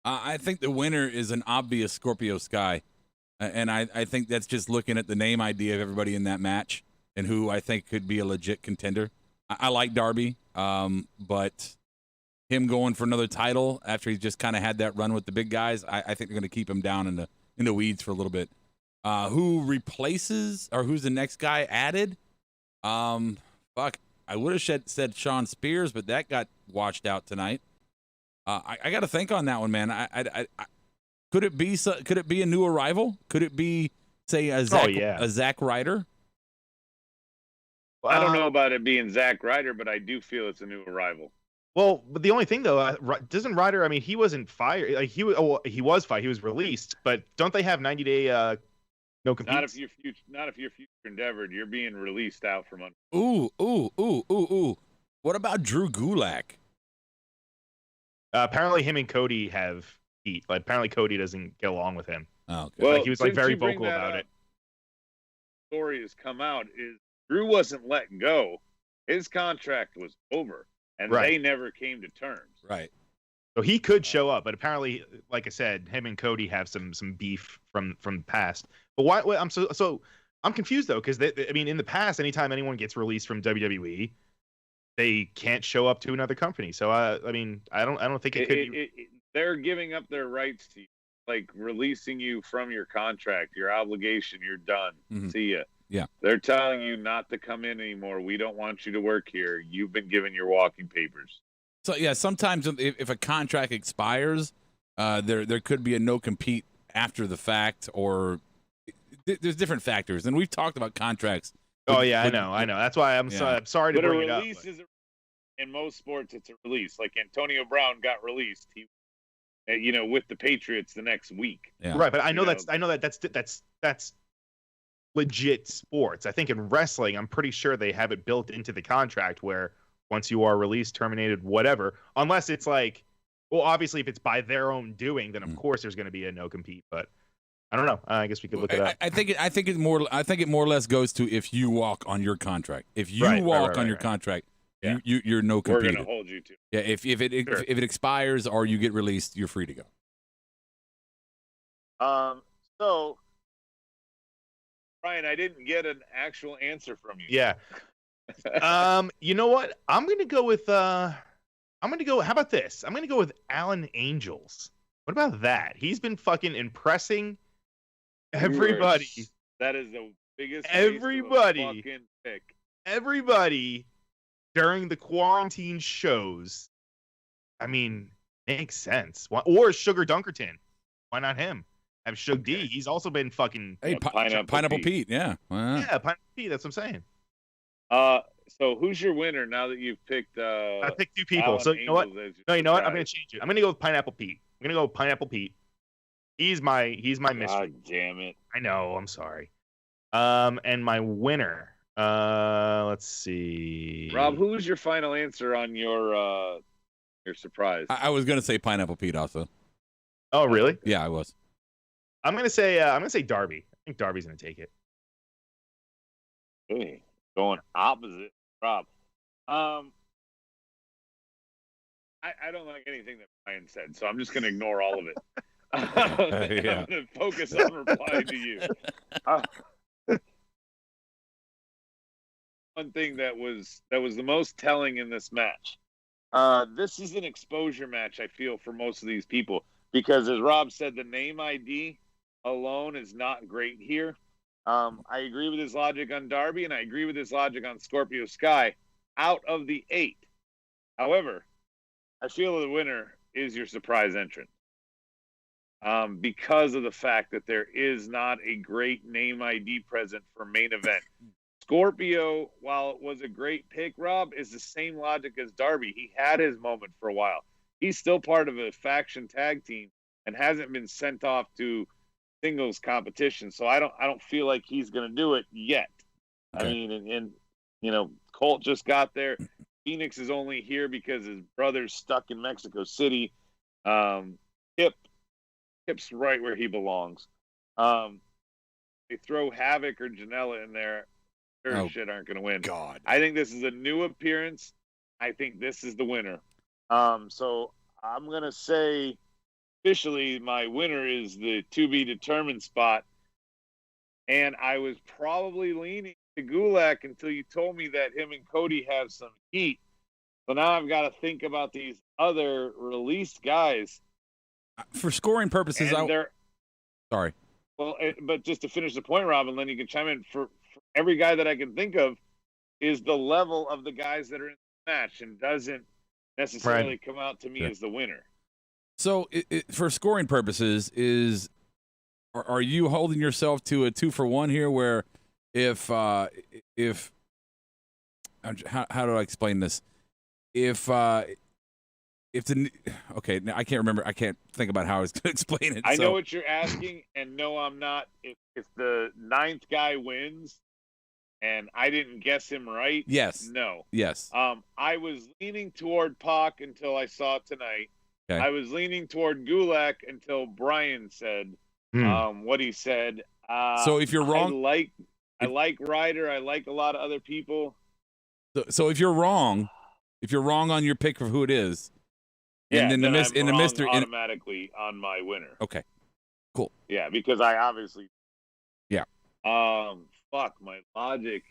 I think the winner is an obvious Scorpio Sky. And I think that's just looking at the name idea of everybody in that match and who I think could be a legit contender. I like Darby, but him going for another title after he's just kind of had that run with the big guys, I think they're going to keep him down in the weeds for a little bit. Who replaces or who's the next guy added? I would have said Sean Spears, but that got washed out tonight. I got to think on that one, man. Could it be a new arrival? Could it be, say, a Zack Ryder? Well, I don't know about it being Zack Ryder, but I do feel it's a new arrival. Well, but the only thing though, doesn't Ryder? I mean, he wasn't fired. Like he was fired. He was released. But don't they have 90-day no compete? Not if you're future endeavored. You're being released out from under. Ooh. What about Drew Gulak? Apparently, him and Cody have heat. Like apparently, Cody doesn't get along with him. Oh, okay. Well, like, he was like very vocal about it. Story has come out is Drew wasn't let go. His contract was over. And they never came to terms. Right. So he could show up, but apparently, like I said, him and Cody have some beef from the past. But why? I'm confused though, because I mean, in the past, anytime anyone gets released from WWE, they can't show up to another company. So I mean, I don't think it could. They're giving up their rights to you, like releasing you from your contract, your obligation. You're done. Mm-hmm. See ya. Yeah. They're telling you not to come in anymore. We don't want you to work here. You've been given your walking papers. So yeah, sometimes if a contract expires, there could be a no compete after the fact, or there's different factors, and we've talked about contracts. I know. That's why I'm sorry to bring it up. In most sports, it's a release. Like Antonio Brown got released. He, with the Patriots the next week. Yeah. Right, but I know that's legit sports. I think in wrestling, I'm pretty sure they have it built into the contract where once you are released, terminated, whatever, unless it's like, well, obviously if it's by their own doing, then of course there's going to be a no compete. But I don't know. I guess we could look it up. I think it more or less goes to if you walk on your contract. If you walk on your contract, you're no compete. We're going to hold you to. Yeah, if it expires or you get released, you're free to go. So. Brian, I didn't get an actual answer from you. Yeah. You know what? I'm gonna go with. How about this? I'm gonna go with Alan Angels. What about that? He's been fucking impressing everybody. That is the biggest. Everybody. Fucking pick. Everybody during the quarantine shows. I mean, makes sense. Or Sugar Dunkerton. Why not him? Have Shug D. He's also been fucking Pineapple Pete. Yeah. Yeah, Pineapple Pete. That's what I'm saying. So who's your winner now that you've picked? I picked two people. Alan so you know what? No, you know what? I'm gonna change it. I'm gonna go with Pineapple Pete. I'm gonna go with Pineapple Pete. He's my mystery. God damn it! I know. I'm sorry. And my winner. Let's see. Rob, who was your final answer on your surprise? I was gonna say Pineapple Pete also. Oh, really? Yeah, I was. I'm gonna say Darby. I think Darby's gonna take it. Hey, going opposite, Rob. I don't like anything that Brian said, so I'm just gonna ignore all of it. I'm gonna focus on replying to you. One thing that was the most telling in this match. This is an exposure match, I feel, for most of these people, because as Rob said, the name ID alone is not great here. I agree with his logic on Darby, and I agree with his logic on Scorpio Sky out of the 8. However, I feel the winner is your surprise entrant. Because of the fact that there is not a great name ID present for main event. Scorpio, while it was a great pick, Rob, is the same logic as Darby. He had his moment for a while. He's still part of a faction tag team and hasn't been sent off to singles competition. So I don't feel like he's going to do it yet. Okay. I mean, and Colt just got there. Phoenix is only here because his brother's stuck in Mexico City. Hip's right where he belongs. They throw Havoc or Janela in there. Shit aren't going to win. God. I think this is a new appearance. I think this is the winner. So I'm going to say officially my winner is the to be determined spot. And I was probably leaning to Gulak until you told me that him and Cody have some heat. So now I've got to think about these other released guys. For scoring purposes, sorry. Well, but just to finish the point, Rob, and then you can chime in. For every guy that I can think of is the level of the guys that are in the match and doesn't necessarily come out to me as the winner. So, for scoring purposes, are you holding yourself to a 2-for-1 here? Where if how do I explain this? If the okay, now I can't remember. I can't think about how I was going to explain it. I know what you're asking, and no, I'm not. If the 9th guy wins, and I didn't guess him right, yes, no, yes. I was leaning toward Pac until I saw tonight. Okay. I was leaning toward Gulak until Brian said what he said. So if you're wrong, I like Ryder. I like a lot of other people. So if you're wrong on your pick of who it is, and then I'm wrong automatically on my winner. Okay, cool. Yeah, because I obviously. Yeah. Fuck my logic.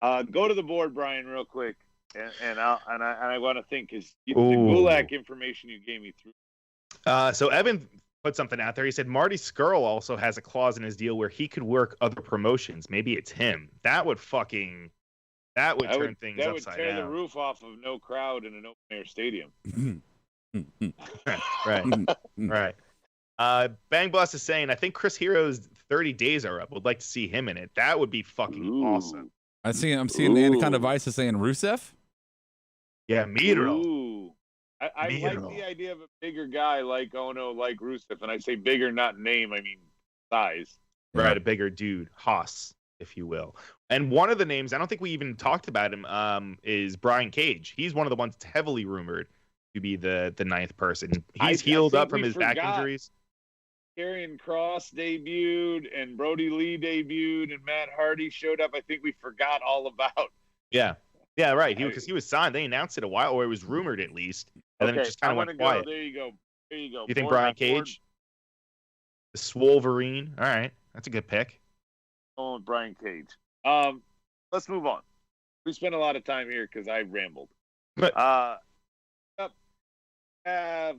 Go to the board, Brian, real quick, and I want to think because the Gulak information you gave me through. So Evan put something out there. He said Marty Scurll also has a clause in his deal where he could work other promotions. Maybe it's him. That would turn things upside down. That would tear the roof off of no crowd in an open air stadium. Right. Bang Boss is saying, I think Chris Hero's 30 days are up. Would like to see him in it. That would be fucking awesome. I'm seeing Anaconda Vice is saying Rusev. Yeah, Miro. Ooh. I like the idea of a bigger guy like Ono, like Rusev, and I say bigger, not name. I mean size. Right, a bigger dude, Haas, if you will. And one of the names, I don't think we even talked about him, is Brian Cage. He's one of the ones that's heavily rumored to be the 9th person. He's healed up from his back injuries. Karrion Kross debuted, and Brody Lee debuted, and Matt Hardy showed up. I think we forgot all about. Yeah, right. Because he was signed. They announced it a while, or it was rumored at least, and then it just kind of went quiet. There you go. You think Brian Cage? The Swolverine. All right, that's a good pick. Going with Brian Cage. Let's move on. We spent a lot of time here because I rambled. Have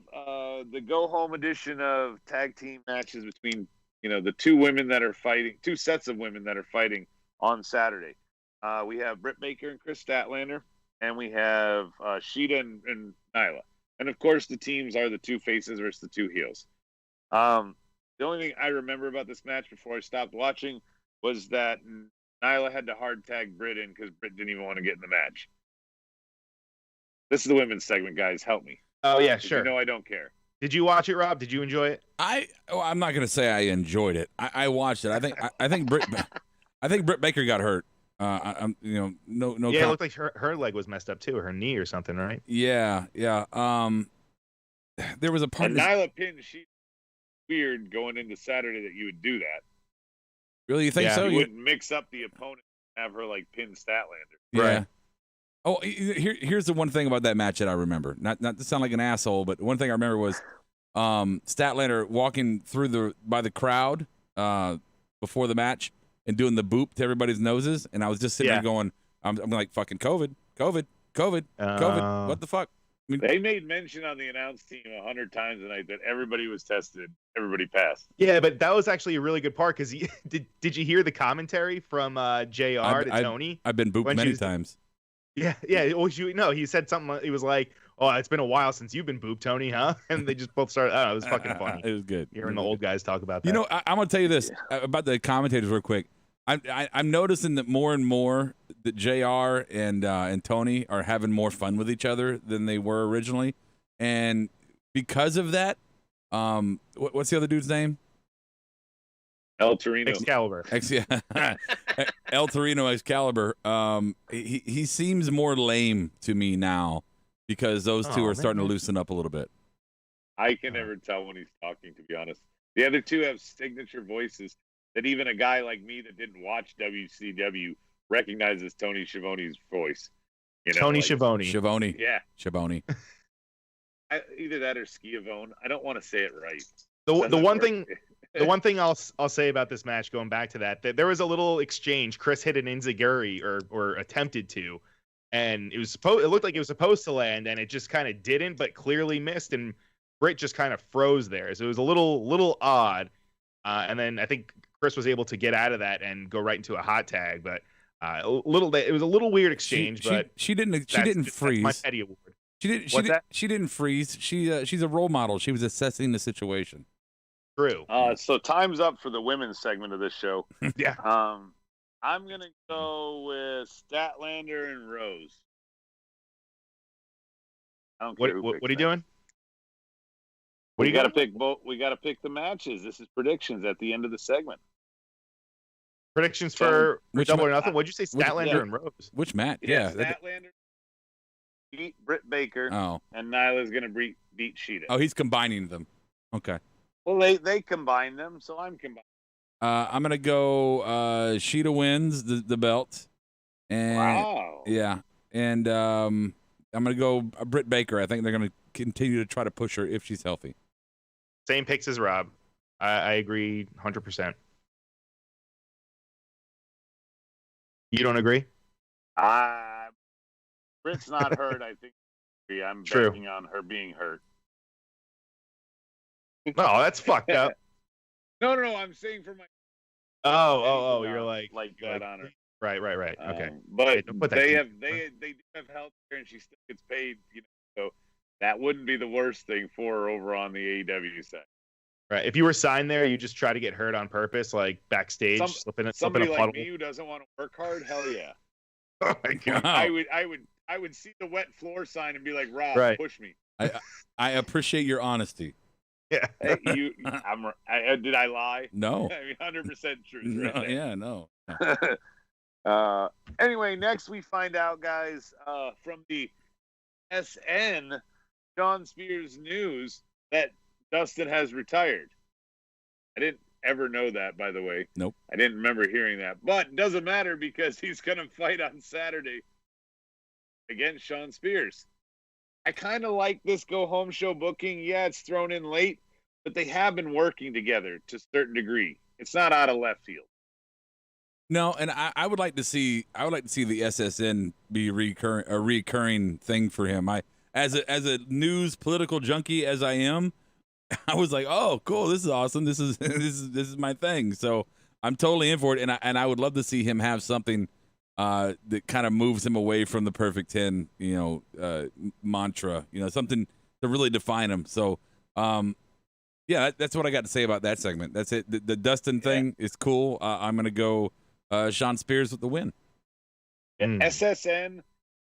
the go home edition of tag team matches between the two sets of women that are fighting on Saturday. We have Britt Baker and Chris Statlander, and we have Sheeta and Nyla, and of course the teams are the two faces versus the two heels. The only thing I remember about this match before I stopped watching was that Nyla had to hard tag Britt in because Britt didn't even want to get in the match. This is the women's segment, guys. Help me. Oh yeah, sure. I don't care. Did you watch it, Rob? Did you enjoy it? I'm not gonna say I enjoyed it. I watched it. I think Britt Baker got hurt. No. Yeah, it looked like her leg was messed up too, or her knee or something, right? Yeah. There was a part. And Nyla pinned Sheeta. Weird going into Saturday that you would do that. Really, you think so? You wouldn't mix up the opponent and have her like pin Statlander. Yeah. Right. Oh, here's the one thing about that match that I remember. Not to sound like an asshole, but one thing I remember was Statlander walking by the crowd before the match and doing the boop to everybody's noses, and I was just sitting there going, I'm like, fucking COVID. What the fuck? I mean, they made mention on the announce team 100 times tonight that everybody was tested, everybody passed. Yeah, but that was actually a really good part because did you hear the commentary from JR to Tony? I've been booped many times. Yeah. Well, he said something. He was like, "Oh, it's been a while since you've been booped, Tony, huh?" And they just both started. It was fucking funny. It was good. Hearing the old guys talk about that. I'm gonna tell you this about the commentators real quick. I'm noticing that more and more that JR and Tony are having more fun with each other than they were originally, and because of that, what's the other dude's name? El Torino. Excalibur. El Torino Excalibur. He seems more lame to me now because those two are starting to loosen up a little bit. I can never tell when he's talking, to be honest. The other two have signature voices that even a guy like me that didn't watch WCW recognizes Tony Schiavone's voice. Tony Schiavone. Schiavone. Yeah. Schiavone. Either that or Schiavone. I don't want to say it right. The one thing I'll say about this match, going back to that there was a little exchange. Chris hit an enziguri or attempted to, and it looked like it was supposed to land, and it just kind of didn't, but clearly missed, and Britt just kind of froze there. So it was a little odd, and then I think Chris was able to get out of that and go right into a hot tag, but it was a little weird exchange. But she didn't freeze. That's my petty award. She didn't freeze. She's a role model. She was assessing the situation. True. So time's up for the women's segment of this show. Yeah. I'm gonna go with Statlander and Rose. I don't care What are you doing? We got to pick both. We got to pick the matches. This is predictions at the end of the segment. Predictions for Double or Nothing. What'd you say? Statlander and Rose. Which match? Yeah. Statlander beat Britt Baker. Oh. And Nyla's gonna beat Sheeta. Oh, he's combining them. Okay. Well, they combine them, so I'm combining. I'm gonna go. Sheeta wins the belt. And, wow. Yeah, and I'm gonna go Britt Baker. I think they're gonna continue to try to push her if she's healthy. Same picks as Rob. I agree 100%. You don't agree? Britt's not hurt. I think I'm True. betting on her being hurt. No, that's fucked up. No. I'm saying for my. Oh, you're like that on her. Right. Okay. But they do have health care, and she still gets paid. So that wouldn't be the worst thing for her over on the AEW side. Right. If you were signed there, you just try to get hurt on purpose, like backstage, slipping somebody a like puddle. me who doesn't want to work hard. Hell yeah. Oh my God. I would see the wet floor sign and be like, Rob, push me. I appreciate your honesty. Yeah. Hey, did I lie? No. 100% truth. No, right there. No. Anyway, next we find out, guys, from the SN, Sean Spears news, that Dustin has retired. I didn't ever know that, by the way. Nope. I didn't remember hearing that. But it doesn't matter because he's going to fight on Saturday against Sean Spears. I kind of like this go-home show booking. Yeah, it's thrown in late, but they have been working together to a certain degree. It's not out of left field. No, and I would like to see the SSN be a recurring thing for him. As a news political junkie as I am, I was like, oh, cool, this is awesome. This is my thing. So I'm totally in for it, and I would love to see him have something that kind of moves him away from the perfect 10, mantra, something to really define him. So, yeah, that's what I got to say about that segment. That's it. The Dustin thing is cool. I'm gonna go Sean Spears with the win. SSN,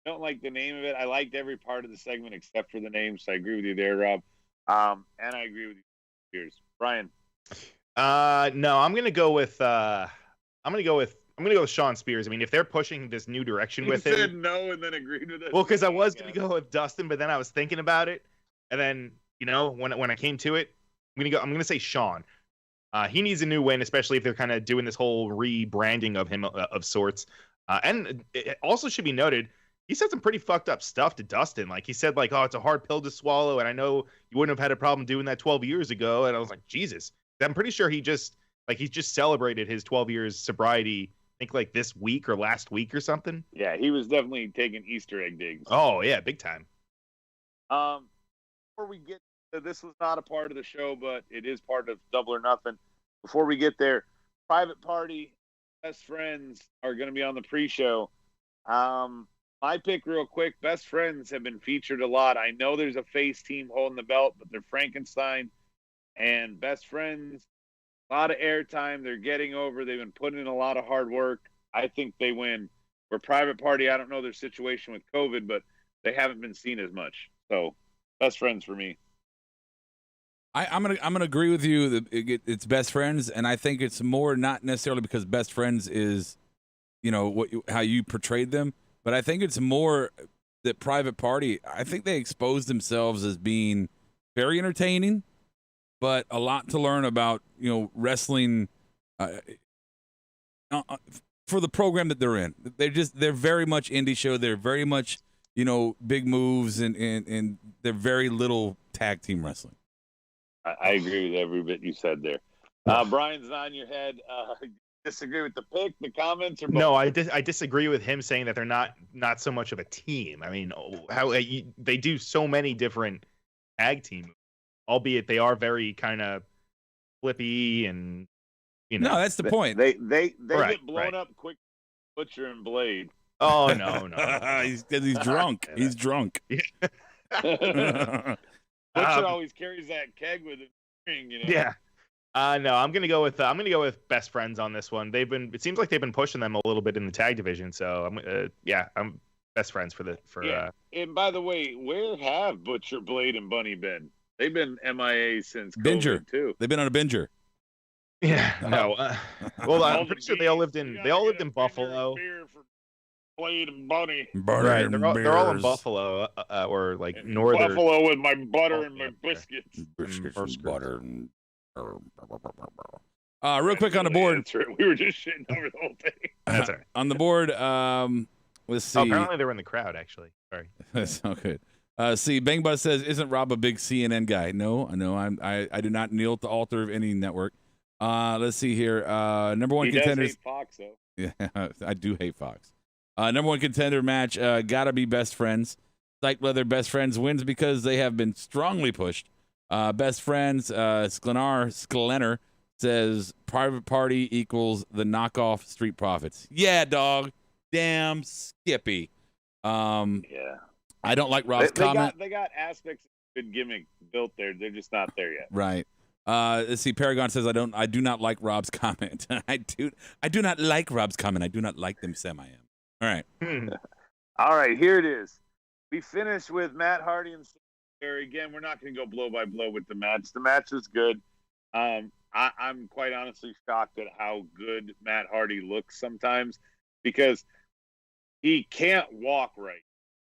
don't like the name of it. I liked every part of the segment except for the name, so I agree with you there, Rob. And I agree with you, Spears. Brian. No, I'm gonna go with Sean Spears. I mean, if they're pushing this new direction with him, said no and then agreed with it. Well, because I was gonna go with Dustin, but then I was thinking about it, and then when I came to it, I'm gonna say Sean. He needs a new win, especially if they're kind of doing this whole rebranding of him of sorts. And it also should be noted, he said some pretty fucked up stuff to Dustin. Like, he said, like, oh, it's a hard pill to swallow, and I know you wouldn't have had a problem doing that 12 years ago. And I was like, Jesus. I'm pretty sure he just celebrated his 12 years sobriety, I think, like, this week or last week or something. Yeah, he was definitely taking Easter egg digs. Oh, yeah, big time. Before we get to, this was not a part of the show, but it is part of Double or Nothing. Before we get there, Private Party, Best Friends are going to be on the pre-show. My pick real quick, Best Friends have been featured a lot. I know there's a face team holding the belt, but they're Frankenstein and Best Friends. A lot of airtime. They're getting over. They've been putting in a lot of hard work. I think they win. For Private Party, I don't know their situation with COVID, but they haven't been seen as much. So, Best Friends for me. I'm gonna agree with you that it's Best Friends, and I think it's more not necessarily because Best Friends is, how you portrayed them. But I think it's more that Private Party, I think they exposed themselves as being very entertaining, but a lot to learn about, wrestling for the program that they're in. They're very much indie show. They're very much, big moves, and they're very little tag team wrestling. I agree with every bit you said there. Brian's nodding your head. Disagree with the pick, the comments, or both? No, I disagree with him saying that they're not so much of a team. I mean, they do so many different tag teams, albeit they are very kind of flippy and No, that's the point. They get blown up quick. Butcher and Blade. Oh no, he's drunk. He's drunk. Yeah. Butcher always carries that keg with him. Yeah. No, I'm gonna go with best friends on this one. It seems like they've been pushing them a little bit in the tag division. So I'm best friends for. And by the way, where have Butcher, Blade, and Bunny been? They've been MIA since Binger COVID too. They've been on a binger. Yeah. No. Well, I'm pretty sure they all lived in Buffalo. Blade and Bunny. Right. They're all in Buffalo, or like northern. Buffalo with my butter and my biscuits. Biscuits, butter. Real quick on the board. That's right. We were just shitting over the whole thing. That's all right. On the board, let's see. Oh, apparently they were in the crowd, actually. Sorry. That's so good. See, Bang Buzz says, "Isn't Rob a big CNN guy?" No, I do not kneel at the altar of any network. Let's see here. Number one contenders. Does hate Fox, though. Yeah, I do hate Fox. Number one contender match, gotta be best friends. Psych Leather best friends wins because they have been strongly pushed. Best friends, Sklenar says Private Party equals the knockoff Street Profits. Yeah, dog. Damn Skippy. Yeah. I don't like Rob's comment. They got aspects of good gimmick built there. They're just not there yet. Right. Let's see. Paragon says I do not like Rob's comment. I do not like Rob's comment. I do not like them. Sam, I am. All right. All right, here it is. We finished with Matt Hardy and Barry. Again, we're not going to go blow by blow with the match. The match was good. I'm quite honestly shocked at how good Matt Hardy looks sometimes because he can't walk right.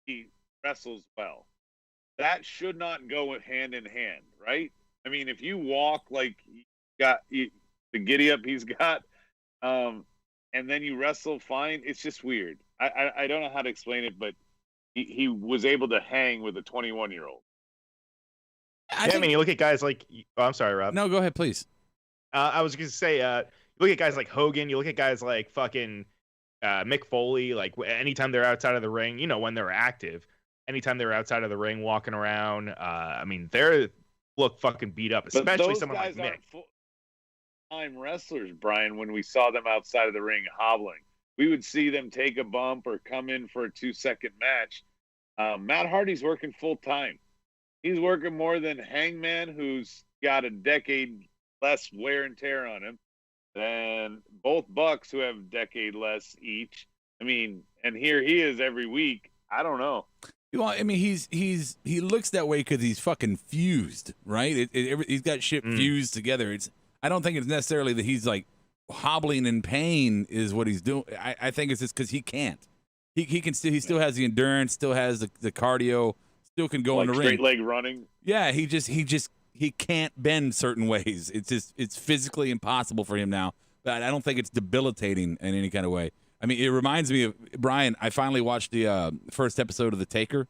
He wrestles well. That should not go hand in hand, right? I mean, if you walk like the giddy up he's got, and then you wrestle fine, it's just weird. I don't know how to explain it, but he was able to hang with a 21-year-old. I mean, you look at guys like I'm sorry, Rob. No, go ahead, please. I was going to say, you look at guys like Hogan. You look at guys like fucking Mick Foley. Like anytime they're outside of the ring, when they're active, anytime they're outside of the ring, walking around. I mean, they look fucking beat up, especially someone like Mick. Full-time wrestlers, Brian. When we saw them outside of the ring hobbling, we would see them take a bump or come in for a 2-second match. Matt Hardy's working full time. He's working more than Hangman, who's got a decade less wear and tear on him, than both Bucks, who have a decade less each. I mean, and here he is every week. I don't know. Well, I mean, he looks that way because he's fucking fused, right? He's got shit fused together. I don't think it's necessarily that he's like hobbling in pain is what he's doing. I think it's just because he can't. He can still. He still has the endurance. Still has the cardio. Still can go in the ring. Straight leg running. Yeah, he can't bend certain ways. It's physically impossible for him now. But I don't think it's debilitating in any kind of way. I mean, it reminds me of Brian. I finally watched the first episode of The Taker.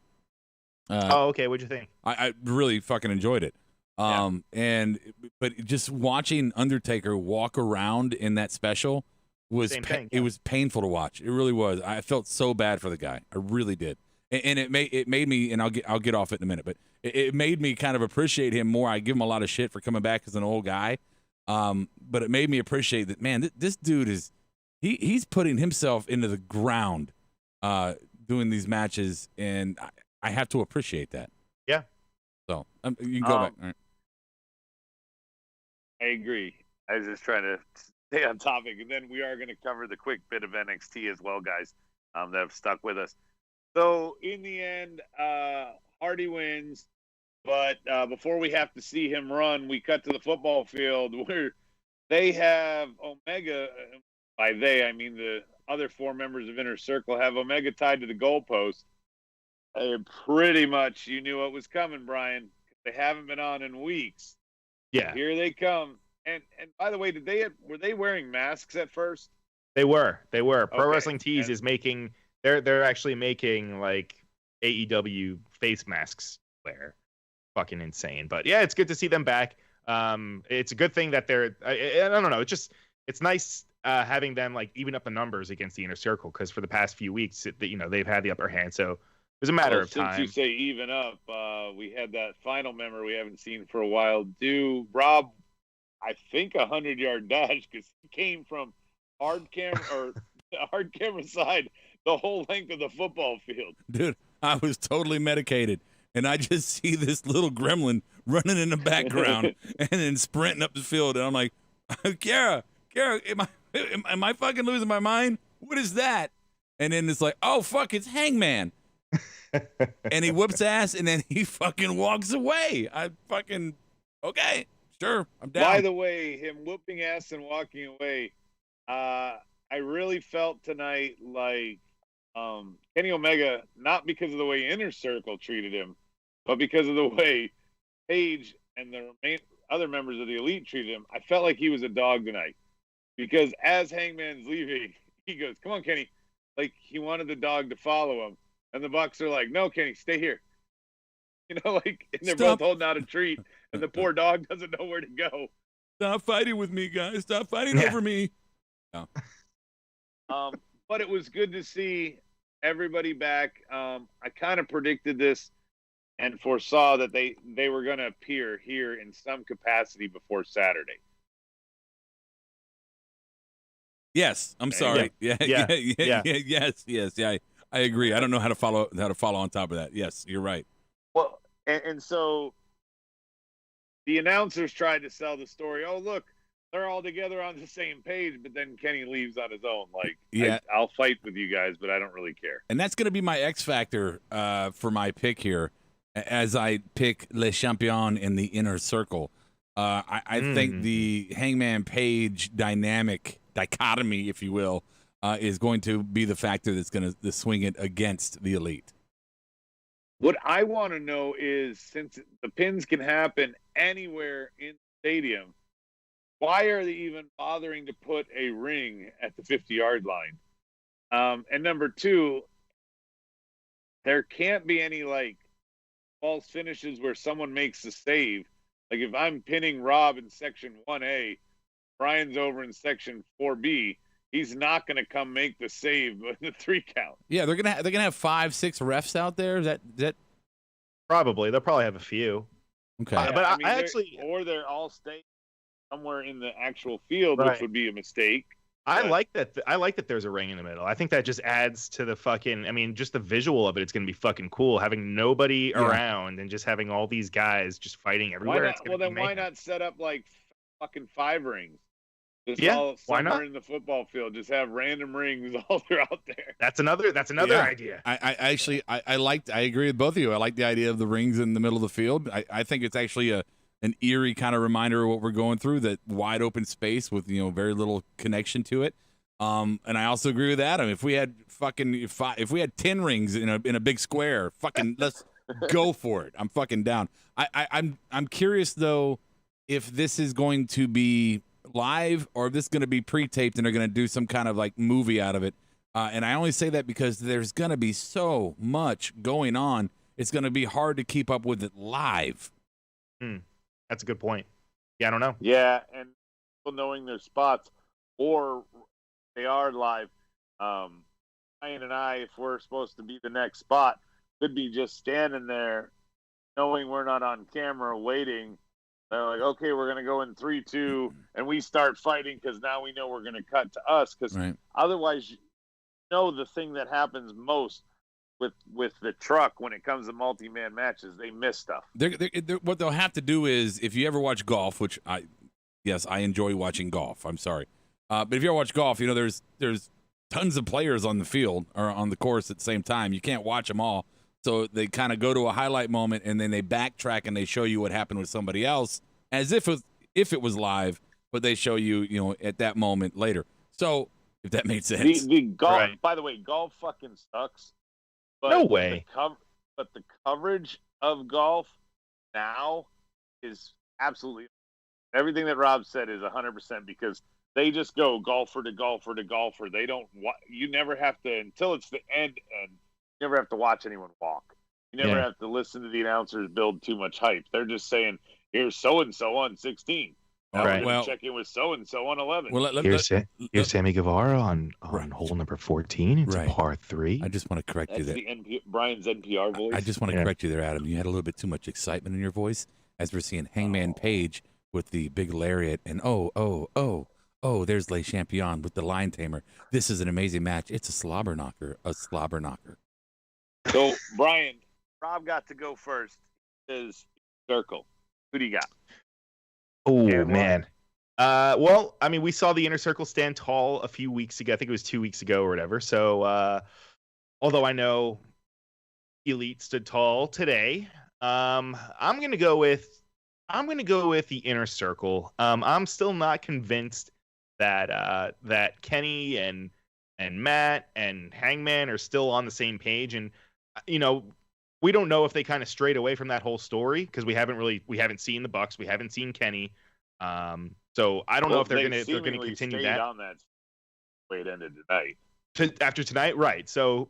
Okay. What'd you think? I really fucking enjoyed it. But just watching Undertaker walk around in that special was it was painful to watch. It really was. I felt so bad for the guy. I really did. And it made me, and I'll get off it in a minute, but it made me kind of appreciate him more. I give him a lot of shit for coming back as an old guy, but it made me appreciate that, man, this dude is he's putting himself into the ground doing these matches, and I have to appreciate that. Yeah. So you can go back. All right. I agree. I was just trying to stay on topic, and then we are going to cover the quick bit of NXT as well, guys, that have stuck with us. So in the end, Hardy wins, but before we have to see him run, we cut to the football field where they have Omega. By they, I mean the other 4 members of Inner Circle have Omega tied to the goalpost. Pretty much, you knew what was coming, Brian. They haven't been on in weeks. Yeah, here they come. And by the way, were they wearing masks at first? They were. Pro Wrestling Tees is making. They're actually making like AEW face masks. They're fucking insane. But yeah, it's good to see them back. It's a good thing that they're. I don't know. It's nice having them like even up the numbers against the Inner Circle, because for the past few weeks, they've had the upper hand. So it was a matter of time. Since you say even up, we had that final member we haven't seen for a while. Do Rob, I think, 100-yard dash, because he came from hard camera side the whole length of the football field. Dude, I was totally medicated. and I just see this little gremlin running in the background and then sprinting up the field, and I'm like, Kara, am I fucking losing my mind? What is that? And then it's like, oh fuck, it's Hangman. And he whoops ass, and then he fucking walks away. I fucking, okay, sure, I'm down. By the way, him whooping ass and walking away, I really felt tonight like Kenny Omega, not because of the way Inner Circle treated him, but because of the way Paige and the other members of the Elite treated him. I felt like he was a dog tonight, because as Hangman's leaving, he goes, "Come on, Kenny," like he wanted the dog to follow him. And the Bucks are like, "No, Kenny, stay here." You know, like, and they're both holding out a treat, and the poor dog doesn't know where to go. Stop fighting with me, guys. Stop fighting over me. No. But it was good to see everybody back. I kind of predicted this and foresaw that they were going to appear here in some capacity before Saturday. Yes, I'm sorry. Yes. I agree. I don't know how to follow on top of that. Yes, you're right. Well, and so the announcers tried to sell the story. Oh, look, they're all together on the same page, but then Kenny leaves on his own. Like, yeah, I'll fight with you guys, but I don't really care. And that's going to be my X factor for my pick here, as I pick Le Champion in the Inner Circle. I think the Hangman Page dichotomy, if you will, is going to be the factor that's going to swing it against the Elite. What I want to know is, since the pins can happen anywhere in the stadium, why are they even bothering to put a ring at the 50-yard line? And number two, there can't be any like false finishes where someone makes the save. Like if I'm pinning Rob in section 1A, Brian's over in section 4B, he's not going to come make the save in the 3 count. Yeah, they're gonna have 5-6 refs out there. Is that probably they'll probably have a few. Okay, but I actually, or they're all staying somewhere in the actual field, which would be a mistake. I like that. I like that there's a ring in the middle. I think that just adds to the fucking. I mean, just the visual of it. It's gonna be fucking cool having nobody around and just having all these guys just fighting everywhere. Why not set up like fucking 5 rings? Just why not? In the football field, just have random rings all throughout there. That's another idea. I agree with both of you. I like the idea of the rings in the middle of the field. I think it's actually an eerie kind of reminder of what we're going through, that wide open space with very little connection to it. And I also agree with Adam. If we had 10 rings in a big square, fucking let's go for it. I'm fucking down. I'm curious though if this is going to be live or if this is going to be pre-taped and they're going to do some kind of like movie out of it. And I only say that because there's going to be so much going on. It's going to be hard to keep up with it live. That's a good point. Yeah, I don't know. Yeah, and people knowing their spots, or they are live. Ryan and I, if we're supposed to be the next spot, could be just standing there knowing we're not on camera waiting. They're like, okay, we're going to go in 3-2, and we start fighting because now we know we're going to cut to us. Because otherwise, the thing that happens most with the truck when it comes to multi-man matches, they miss stuff. What they'll have to do is, if you ever watch golf, which I enjoy watching golf. I'm sorry. But if you ever watch golf, there's tons of players on the field or on the course at the same time. You can't watch them all. So they kind of go to a highlight moment and then they backtrack and they show you what happened with somebody else as if it was live, but they show you, at that moment later. So if that made sense. The golf, by the way, golf fucking sucks. But no way. But the coverage of golf now is absolutely everything that Rob said is 100%, because they just go golfer to golfer to golfer. They don't. You never have to, until it's the end. You never have to watch anyone walk. You never have to listen to the announcers build too much hype. They're just saying, here's so-and-so on 16. Check in with so-and-so on 11. Well, here's Sammy Guevara on hole number 14. It's a par 3. I just want to correct you there. Brian's NPR voice. I just want to correct you there, Adam. You had a little bit too much excitement in your voice as we're seeing Hangman Page with the big lariat and there's Le Champion with the Lion Tamer. This is an amazing match. It's a slobber knocker. So, Brian, Rob got to go first. His circle. Who do you got? Oh, man. Well, I mean, we saw the Inner Circle stand tall a few weeks ago. I think it was 2 weeks ago or whatever. So, although I know Elite stood tall today, I'm gonna go with the Inner Circle. I'm still not convinced that Kenny and Matt and Hangman are still on the same page, and we don't know if they kind of strayed away from that whole story because we haven't seen the Bucks, we haven't seen Kenny. So I don't know if they're gonna continue that. On that way it ended tonight. After tonight, right? So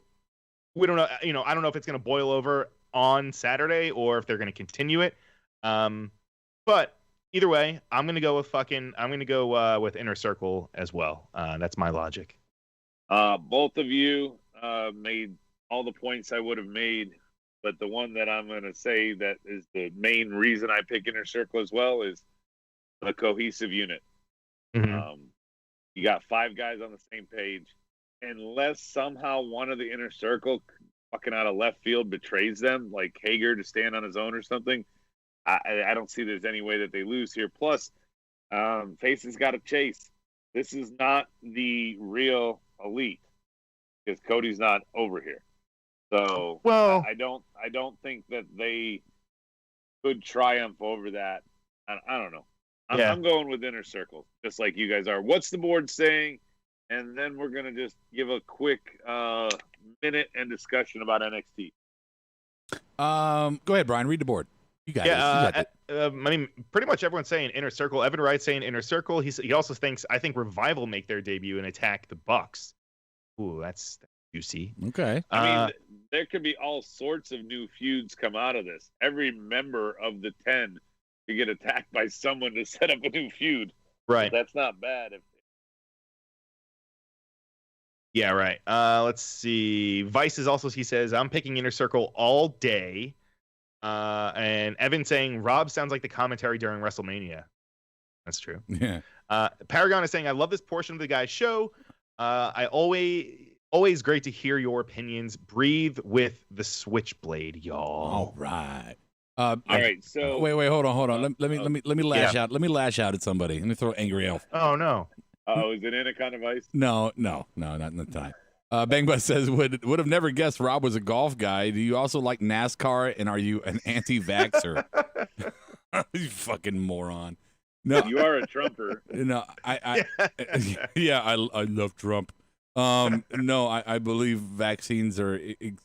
we don't know. I don't know if it's gonna boil over on Saturday or if they're gonna continue it. But either way, I'm gonna go with Inner Circle as well. That's my logic. Both of you made all the points I would have made, but the one that I'm gonna say that is the main reason I pick Inner Circle as well is the cohesive unit. Mm-hmm. You got 5 guys on the same page. Unless somehow one of the Inner Circle fucking out of left field betrays them, like Hager to stand on his own or something, I don't see there's any way that they lose here. Plus, Face's got to chase. This is not the real Elite because Cody's not over here. So, I don't think that they could triumph over that. I don't know. I'm going with Inner Circle, just like you guys are. What's the board saying? And then we're going to just give a quick minute and discussion about NXT. Go ahead, Brian. Read the board. You got it. I mean, pretty much everyone's saying Inner Circle. Evan Wright's saying Inner Circle. He also thinks, I think Revival make their debut and attack the Bucks. Ooh, that's juicy. Okay. I mean, there could be all sorts of new feuds come out of this. Every member of the 10 could get attacked by someone to set up a new feud. Right. So that's not bad. Yeah, right. Let's see. Vice is also, he says, I'm picking Inner Circle all day. And Evan saying, Rob sounds like the commentary during WrestleMania. That's true. Yeah. Paragon is saying, I love this portion of the guy's show. I always great to hear your opinions. Breathe with the Switchblade, y'all. All right. All right. So wait, hold on. Let me lash out. Let me lash out at somebody. Let me throw Angry Elf. Oh no. Oh, is it Anaconda Vice? No, not tonight. Bang Bus says, would have never guessed Rob was a golf guy. Do you also like NASCAR, and are you an anti-vaxxer? You fucking moron. No, you are a Trumper. No, I love Trump. No, I believe vaccines are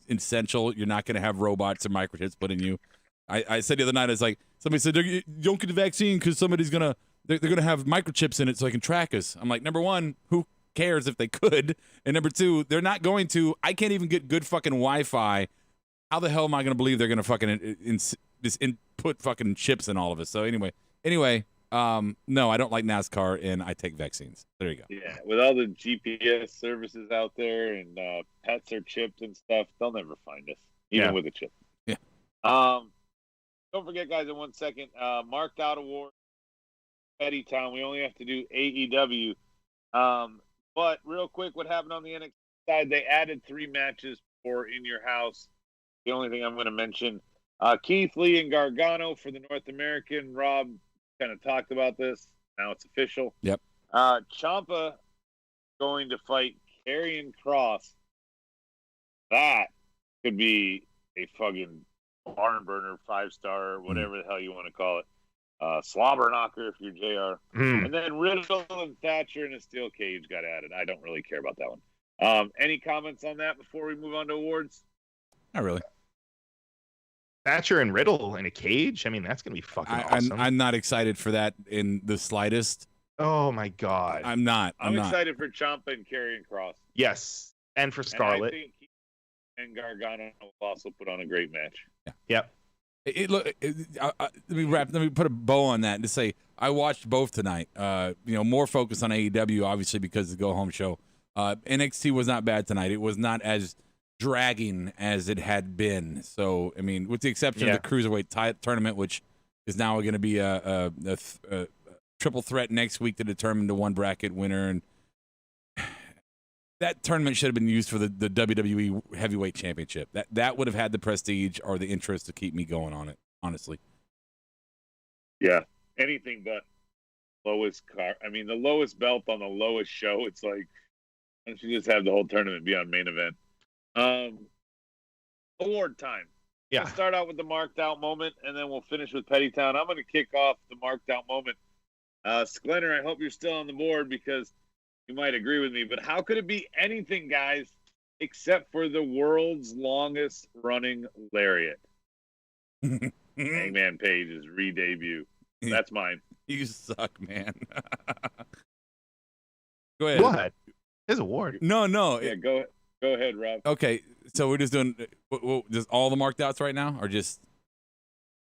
essential. You're not going to have robots or microchips put in you. I said the other night, it's like somebody said, you don't get the vaccine because somebody's they're gonna have microchips in it so they can track us. I'm like, number one, who cares if they could? And number two, they're not going to. I can't even get good fucking Wi-Fi. How the hell am I gonna believe they're gonna fucking put fucking chips in all of us? So anyway, no, I don't like NASCAR and I take vaccines. There you go. Yeah, with all the GPS services out there and pets are chipped and stuff, they'll never find us, even with a chip. Yeah. Don't forget, guys, in 1 second, Marked Out Award, Petty Town. We only have to do AEW. But real quick, what happened on the NXT side? They added 3 matches for In Your House. The only thing I'm going to mention, Keith Lee and Gargano for the North American. Rob kind of talked about this. Now it's official. Yep. Ciampa going to fight Karrion Kross. That could be a fucking barn burner, 5-star, whatever the hell you want to call it. Slobber knocker if you're JR. And then Riddle and Thatcher in a steel cage got added. I don't really care about that one. Any comments on that before we move on to awards? Not really. Thatcher and Riddle in a cage? I mean, that's going to be fucking awesome. I'm not excited for that in the slightest. Oh, my God. I'm not. I'm excited for Ciampa and Karrion Kross. Yes. And for Scarlett. And I think he and Gargano will also put on a great match. Yeah. Yep. Let me put a bow on that and to say I watched both tonight. More focus on AEW, obviously, because of the go-home show. NXT was not bad tonight. It was not as dragging as it had been. So, I mean, with the exception of the Cruiserweight tournament, which is now going to be a triple threat next week to determine the one bracket winner. And That tournament should have been used for the WWE Heavyweight Championship. That would have had the prestige or the interest to keep me going on it, honestly. Yeah, anything but lowest car. I mean, the lowest belt on the lowest show. It's like, why don't you just have the whole tournament be on main event? Award time. Yeah. We'll start out with the marked out moment, and then we'll finish with Pettytown. I'm going to kick off the marked out moment. Sklenner, I hope you're still on the board because you might agree with me, but how could it be anything, guys, except for the world's longest running lariat? Hangman Page's re-debut. That's mine. You suck, man. Go ahead. What? His award. No. Yeah, go ahead, Rob. Okay, so we're just doing just all the marked outs right now, or just?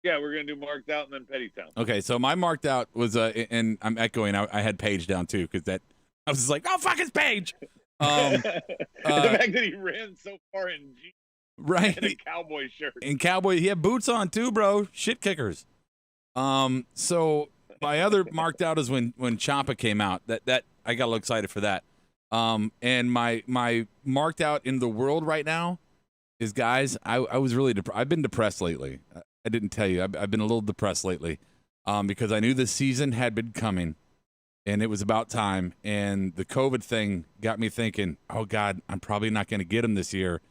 Yeah, we're going to do marked out and then Pettytown. Okay, so my marked out was, and I'm echoing, I had Page down too, because I was just like, oh, fuck, it's Page. The fact that he ran so far in jeans right. and a cowboy shirt. And cowboy, he had boots on too, bro. Shit kickers. So my other marked out is when Ciampa came out. That I got a little excited for that. And my marked out in the world right now is, guys, I was really I've been depressed lately. I didn't tell you. I've been a little depressed lately, because I knew this season had been coming, and it was about time. And the COVID thing got me thinking, oh God, I'm probably not going to get him this year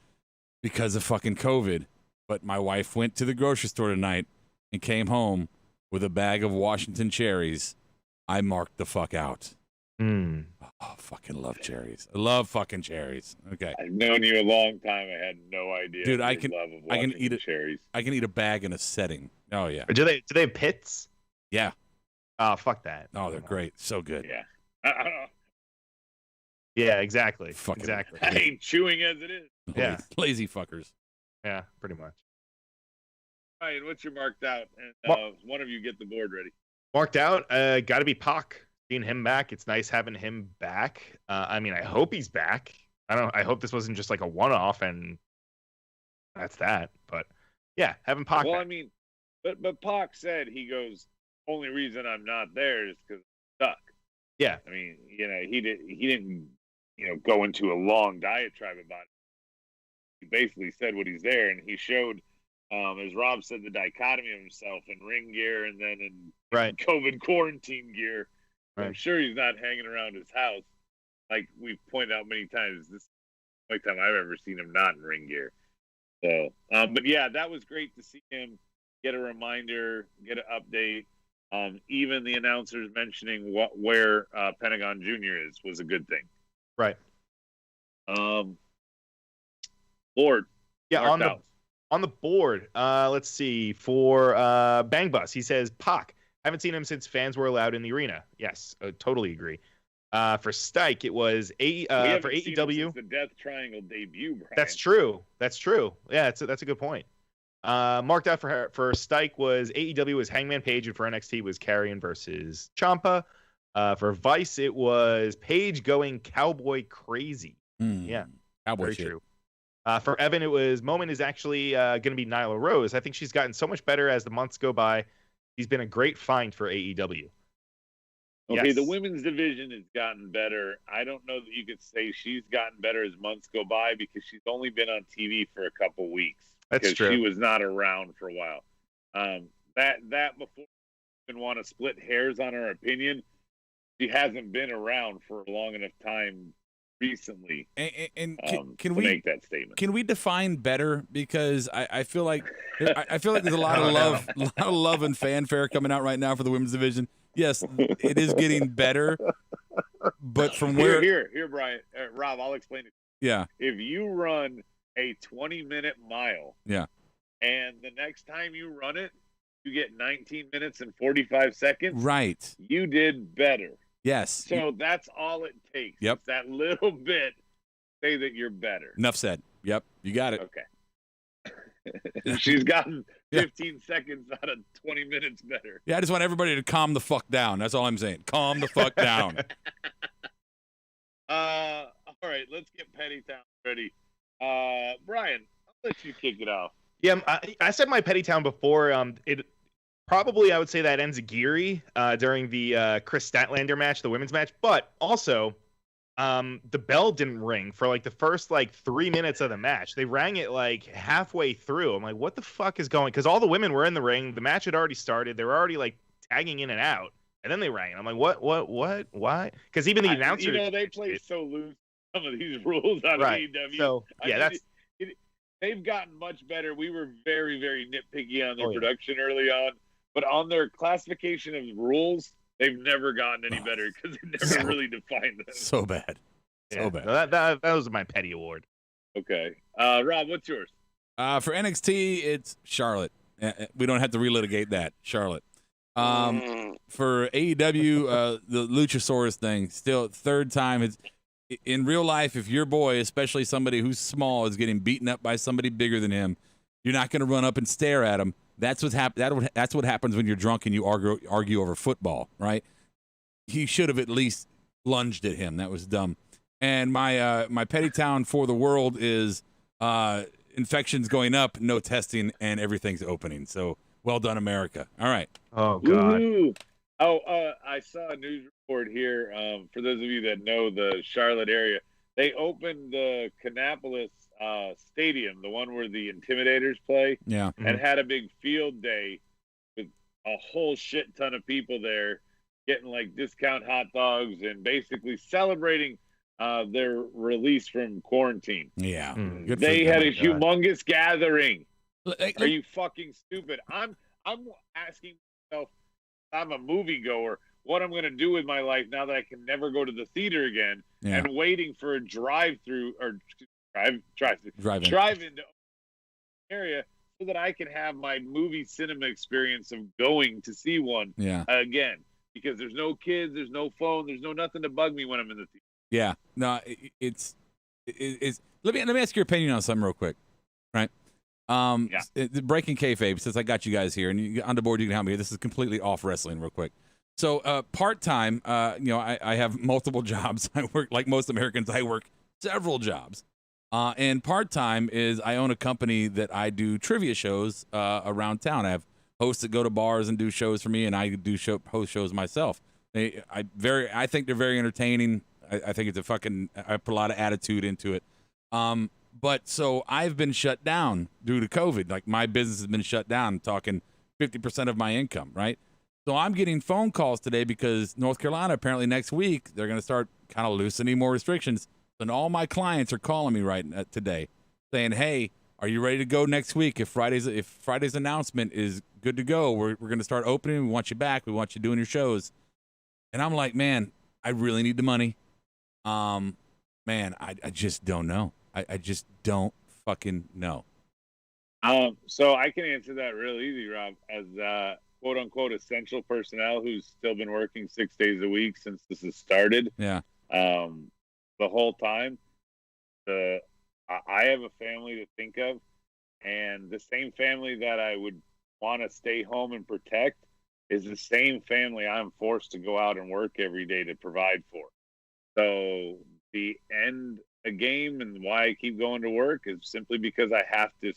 because of fucking COVID. But my wife went to the grocery store tonight and came home with a bag of Washington cherries. I marked the fuck out. Oh, fucking love cherries. I love fucking cherries. Okay. I've known you a long time. I had no idea. Dude, I can eat cherries. I can eat a bag in a setting. Oh yeah. Do they have pits? Yeah. Oh, fuck that. Oh, they're great. So good. Yeah. Yeah, exactly. Fucking exactly. I ain't chewing as it is. Yeah. Lazy fuckers. Yeah, pretty much. All right, what's your marked out? And one of you get the board ready. Marked out, got to be Pac. Seeing him back, it's nice having him back. I mean, I hope he's back. I hope this wasn't just like a one-off and that's that. But yeah, having Pac. Well, back. I mean, but Pac said, he goes, only reason I'm not there is because I'm stuck. Yeah. I mean, he didn't go into a long diatribe about it. He basically said what he's there, and he showed, as Rob said, the dichotomy of himself in ring gear and then in COVID quarantine gear. Right. I'm sure he's not hanging around his house. Like we've pointed out many times, this is the only time I've ever seen him not in ring gear. So, but yeah, that was great to see him get a reminder, get an update. Even the announcers mentioning where Pentagon Jr. was a good thing. Right. Lord. Yeah, on the board. Let's see. For Bang Bus, he says Pac. Haven't seen him since fans were allowed in the arena. Yes, totally agree. For Stike, it was for AEW. The Death Triangle debut, Brian. That's true. Yeah, that's a good point. Marked out for Stike was AEW was Hangman Page, and for NXT was Karrion versus Ciampa. For Vice, it was Page going cowboy crazy. Yeah, cowboy very shit. true. For Evan, it was Moment is actually going to be Nyla Rose. I think she's gotten so much better as the months go by. He's been a great find for AEW. Okay, yes. The women's division has gotten better. I don't know that you could say she's gotten better as months go by because she's only been on TV for a couple weeks. That's true. She was not around for a while. That before you even want to split hairs on her opinion, she hasn't been around for a long enough time recently. And can we make that statement? Can we define better? Because I feel like there's a lot of love and fanfare coming out right now for the women's division. Yes, it is getting better, but from where? Here, Brian, Rob, I'll explain it. Yeah. If you run a 20-minute mile, yeah, and the next time you run it, you get 19 minutes and 45 seconds. Right. You did better. Yes. So that's all it takes. Yep. It's that little bit. Say that you're better. Enough said. Yep. You got it. Okay. She's gotten 15 seconds out of 20 minutes better. Yeah, I just want everybody to calm the fuck down. That's all I'm saying. Calm the fuck down. All right, let's get Pettytown ready. Brian, I'll let you kick it off. Yeah, I said my Pettytown before. It probably, I would say that ends Geary during the Chris Statlander match, the women's match. But also, the bell didn't ring for like the first like 3 minutes of the match. They rang it like halfway through. I'm like, what the fuck is going? Because all the women were in the ring. The match had already started. They were already like tagging in and out, and then they rang it. I'm like, what, why? Because even the announcers, they play so loose some of these rules on AEW. So yeah, they've gotten much better. We were very, very nitpicky on their production early on, but on their classification of rules, they've never gotten any better because they never really defined them. So bad. So bad. No, that was my petty award. Okay. Rob, what's yours? For NXT, it's Charlotte. We don't have to relitigate that. Charlotte. For AEW, the Luchasaurus thing, still third time. It's in real life, if your boy, especially somebody who's small, is getting beaten up by somebody bigger than him, you're not going to run up and stare at him. That's what happens when you're drunk and you argue over football, right? He should have at least lunged at him. That was dumb. And my petty town for the world is infections going up, no testing, and everything's opening. So well done, America. All right. Oh God. Woo-hoo. I saw a news report here. For those of you that know the Charlotte area, they opened the Kannapolis Stadium, the one where the Intimidators play, and had a big field day with a whole shit ton of people there getting like discount hot dogs and basically celebrating their release from quarantine. Yeah. They had a humongous gathering. Are you fucking stupid? I'm asking myself, I'm a moviegoer, what I'm going to do with my life now that I can never go to the theater again, and waiting for a drive-through or drive-in to area so that I can have my movie cinema experience of going to see one again. Because there's no kids, there's no phone, there's no nothing to bug me when I'm in the theater. Yeah, no, it's. Let me ask your opinion on something real quick, right? Breaking kayfabe, since I got you guys here and on the board, you can help me. This is completely off wrestling, real quick. So part time, I have multiple jobs. I work like most Americans. I work several jobs, and part time is I own a company that I do trivia shows around town. I have hosts that go to bars and do shows for me, and I do host shows myself. I think they're very entertaining. I think it's I put a lot of attitude into it. But so I've been shut down due to COVID. Like my business has been shut down. I'm talking 50% of my income, right? So I'm getting phone calls today because North Carolina, apparently next week, they're going to start kind of loosening more restrictions. And all my clients are calling me today saying, hey, are you ready to go next week? If Friday's announcement is good to go, we're going to start opening. We want you back. We want you doing your shows. And I'm like, man, I really need the money. Man, I just don't know. I just don't fucking know. So I can answer that real easy, Rob, as quote unquote essential personnel who's still been working 6 days a week since this has started. Yeah. The whole time. I have a family to think of, and the same family that I would want to stay home and protect is the same family I'm forced to go out and work every day to provide for. So the end a game and why I keep going to work is simply because I have to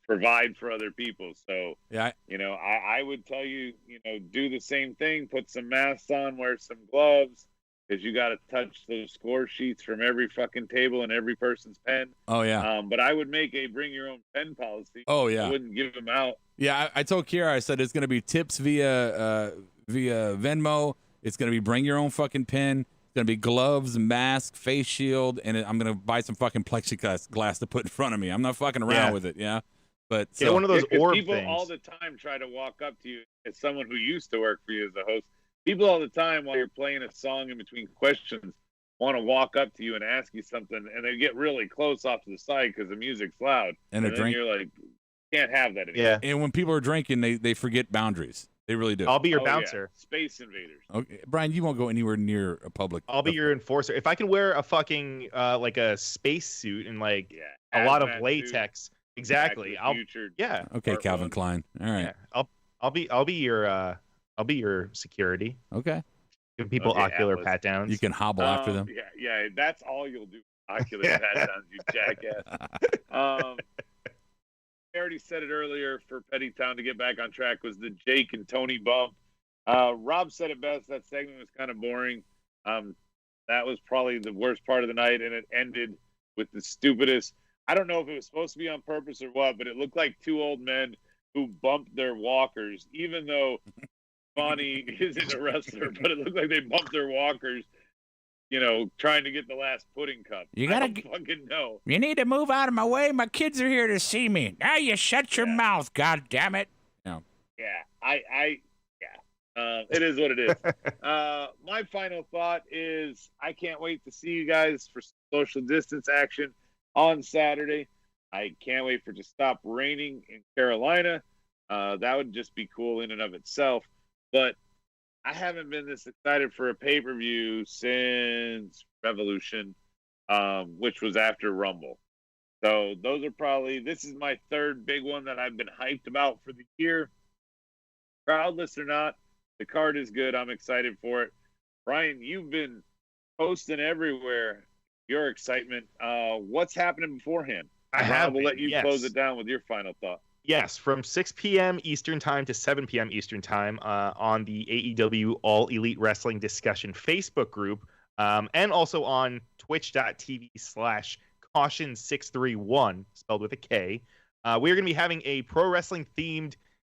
provide for other people. So I would tell you, do the same thing, put some masks on, wear some gloves, because you got to touch those score sheets from every fucking table and every person's pen. Oh yeah. But I would make a bring your own pen policy. Oh yeah. I wouldn't give them out. Yeah, I told Kiara, I said it's going to be tips via Venmo. It's going to be bring your own fucking pen. It's going to be gloves, mask, face shield, and I'm going to buy some fucking plexiglass to put in front of me. I'm not fucking around with it, But get one of those orb people things. All the time try to walk up to you as someone who used to work for you as a host. People all the time while you're playing a song in between questions want to walk up to you and ask you something, and they get really close off to the side because the music's loud. And then you're like, can't have that anymore. Yeah. And when people are drinking, they forget boundaries. They really do. I'll be your bouncer. Yeah. Space invaders. Okay, Brian, you won't go anywhere near a public. I'll be your enforcer. If I can wear a fucking like a space suit and like a lot of latex, suit. Exactly. Okay, Calvin Klein. All right. Yeah. I'll be your security. Okay. Give people ocular pat downs. You can hobble after them. Yeah. That's all you'll do. Ocular pat downs, you jackass. I already said it earlier for Petty Town to get back on track was the Jake and Tony bump. Rob said it best. That segment was kind of boring. That was probably the worst part of the night, and it ended with the stupidest. I don't know if it was supposed to be on purpose or what, but it looked like two old men who bumped their walkers, even though Bonnie isn't a wrestler, but it looked like they bumped their walkers, trying to get the last pudding cup. You gotta fucking know. You need to move out of my way. My kids are here to see me. Now you shut your mouth, God damn it. No. Yeah, it is what it is. My final thought is I can't wait to see you guys for social distance action on Saturday. I can't wait for it to stop raining in Carolina. That would just be cool in and of itself. But I haven't been this excited for a pay-per-view since Revolution, which was after Rumble. So those are this is my third big one that I've been hyped about for the year. Crowdless or not, the card is good. I'm excited for it. Brian, you've been posting everywhere your excitement. What's happening beforehand? I will let you close it down with your final thought. Yes, from 6 p.m. Eastern Time to 7 p.m. Eastern Time on the AEW All Elite Wrestling Discussion Facebook group, and also on twitch.tv/caution631, spelled with a K. We're going to be having a pro wrestling themed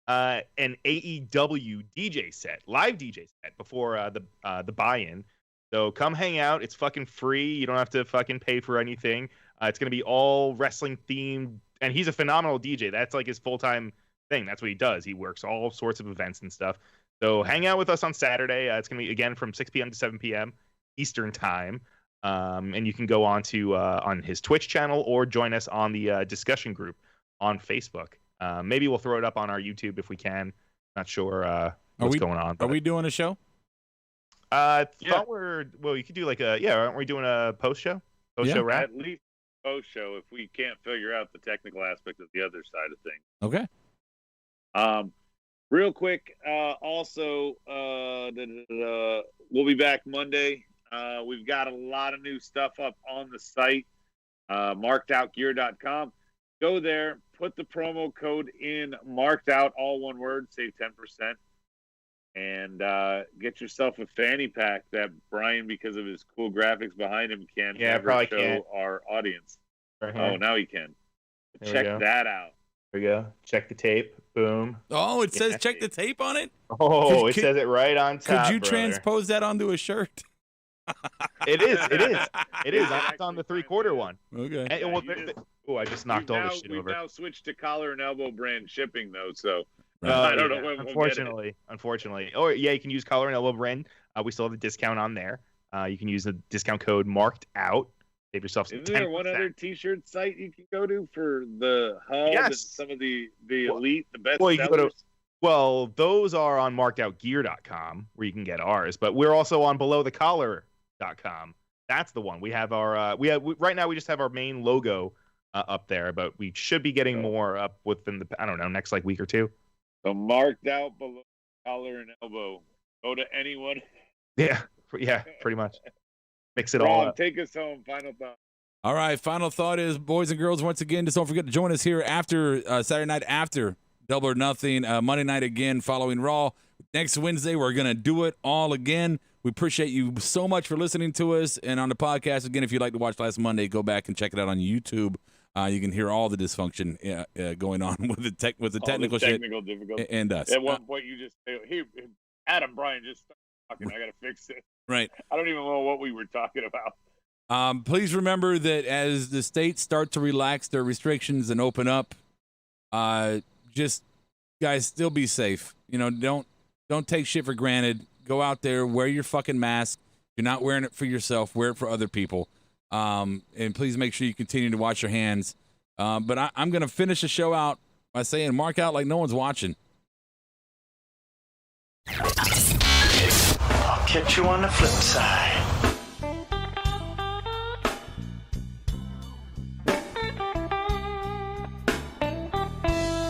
an AEW DJ set, live DJ set before the buy-in. So come hang out. It's fucking free. You don't have to fucking pay for anything. It's going to be all wrestling themed, and he's a phenomenal DJ. That's like his full-time thing. That's what he does. He works all sorts of events and stuff. So hang out with us on Saturday. It's going to be, again, from 6 p.m. to 7 p.m. Eastern Time. And you can go on to on his Twitch channel or join us on the discussion group on Facebook. Maybe we'll throw it up on our YouTube if we can. Not sure what's going on. Are we doing a show? Thought you could do aren't we doing a post show wrap? At least post show if we can't figure out the technical aspect of the other side of things. Okay. Real quick, also, we'll be back Monday. We've got a lot of new stuff up on the site, markedoutgear.com. Go there, put the promo code in, marked out, all one word, save 10%, and get yourself a fanny pack that Brian, because of his cool graphics behind him, can show our audience. Right here. Oh, now he can. Check that out. There we go. Check the tape. Boom. Oh, it says check the tape on it? Oh, it says it right on top. Could you transpose that onto a shirt? It is. It's on the 3/4 one. Okay. I just knocked all this shit over. We've now switched to collar and elbow brand shipping, though, so I don't know when Unfortunately. Oh, yeah, you can use collar and elbow brand. We still have the discount on there. You can use the discount code marked out. Save yourself some 10%. Isn't there one other T-shirt site you can go to for the hub and some of the elite, the best sellers? Well, those are on markedoutgear.com where you can get ours, but we're also on belowthecollar.com. That's the one. We have our right now we just have our main logo up there, but we should be getting more up within the next week or two. So marked out below collar and elbow. Go to anyone. Yeah, pretty much. Mix it all up. Take us home. Final thought. All right, final thought is, boys and girls, once again, just don't forget to join us here after Saturday night after Double or Nothing, Monday night again following Raw. Next Wednesday, we're going to do it all again. We appreciate you so much for listening to us. And on the podcast, again, if you'd like to watch last Monday, go back and check it out on YouTube. You can hear all the dysfunction going on with the technical shit difficulty. And us. At one point, you just say, hey, Adam, Brian, just stop talking. I got to fix it. Right. I don't even know what we were talking about. Please remember that as the states start to relax their restrictions and open up, just guys, still be safe. Don't take shit for granted. Go out there, wear your fucking mask. If you're not wearing it for yourself, wear it for other people. And please make sure you continue to wash your hands. But I'm going to finish the show out by saying, mark out like no one's watching. I'll catch you on the flip side.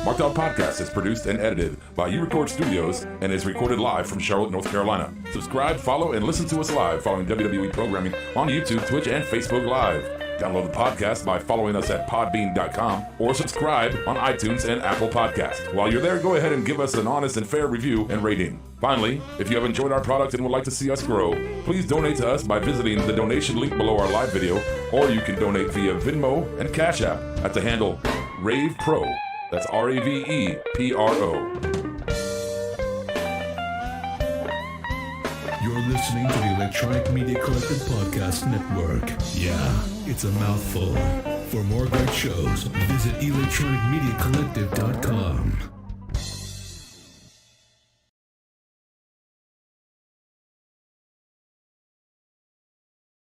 Marked Out Podcast is produced and edited by You Record Studios and is recorded live from Charlotte, North Carolina. Subscribe, follow, and listen to us live following WWE programming on YouTube, Twitch, and Facebook Live. Download the podcast by following us at podbean.com or subscribe on iTunes and Apple Podcasts. While you're there, go ahead and give us an honest and fair review and rating. Finally, if you have enjoyed our product and would like to see us grow, please donate to us by visiting the donation link below our live video, or you can donate via Venmo and Cash App at the handle Ravepro. That's RAVEPRO. You're listening to the Electronic Media Collective Podcast Network. Yeah, it's a mouthful. For more great shows, visit electronicmediacollective.com.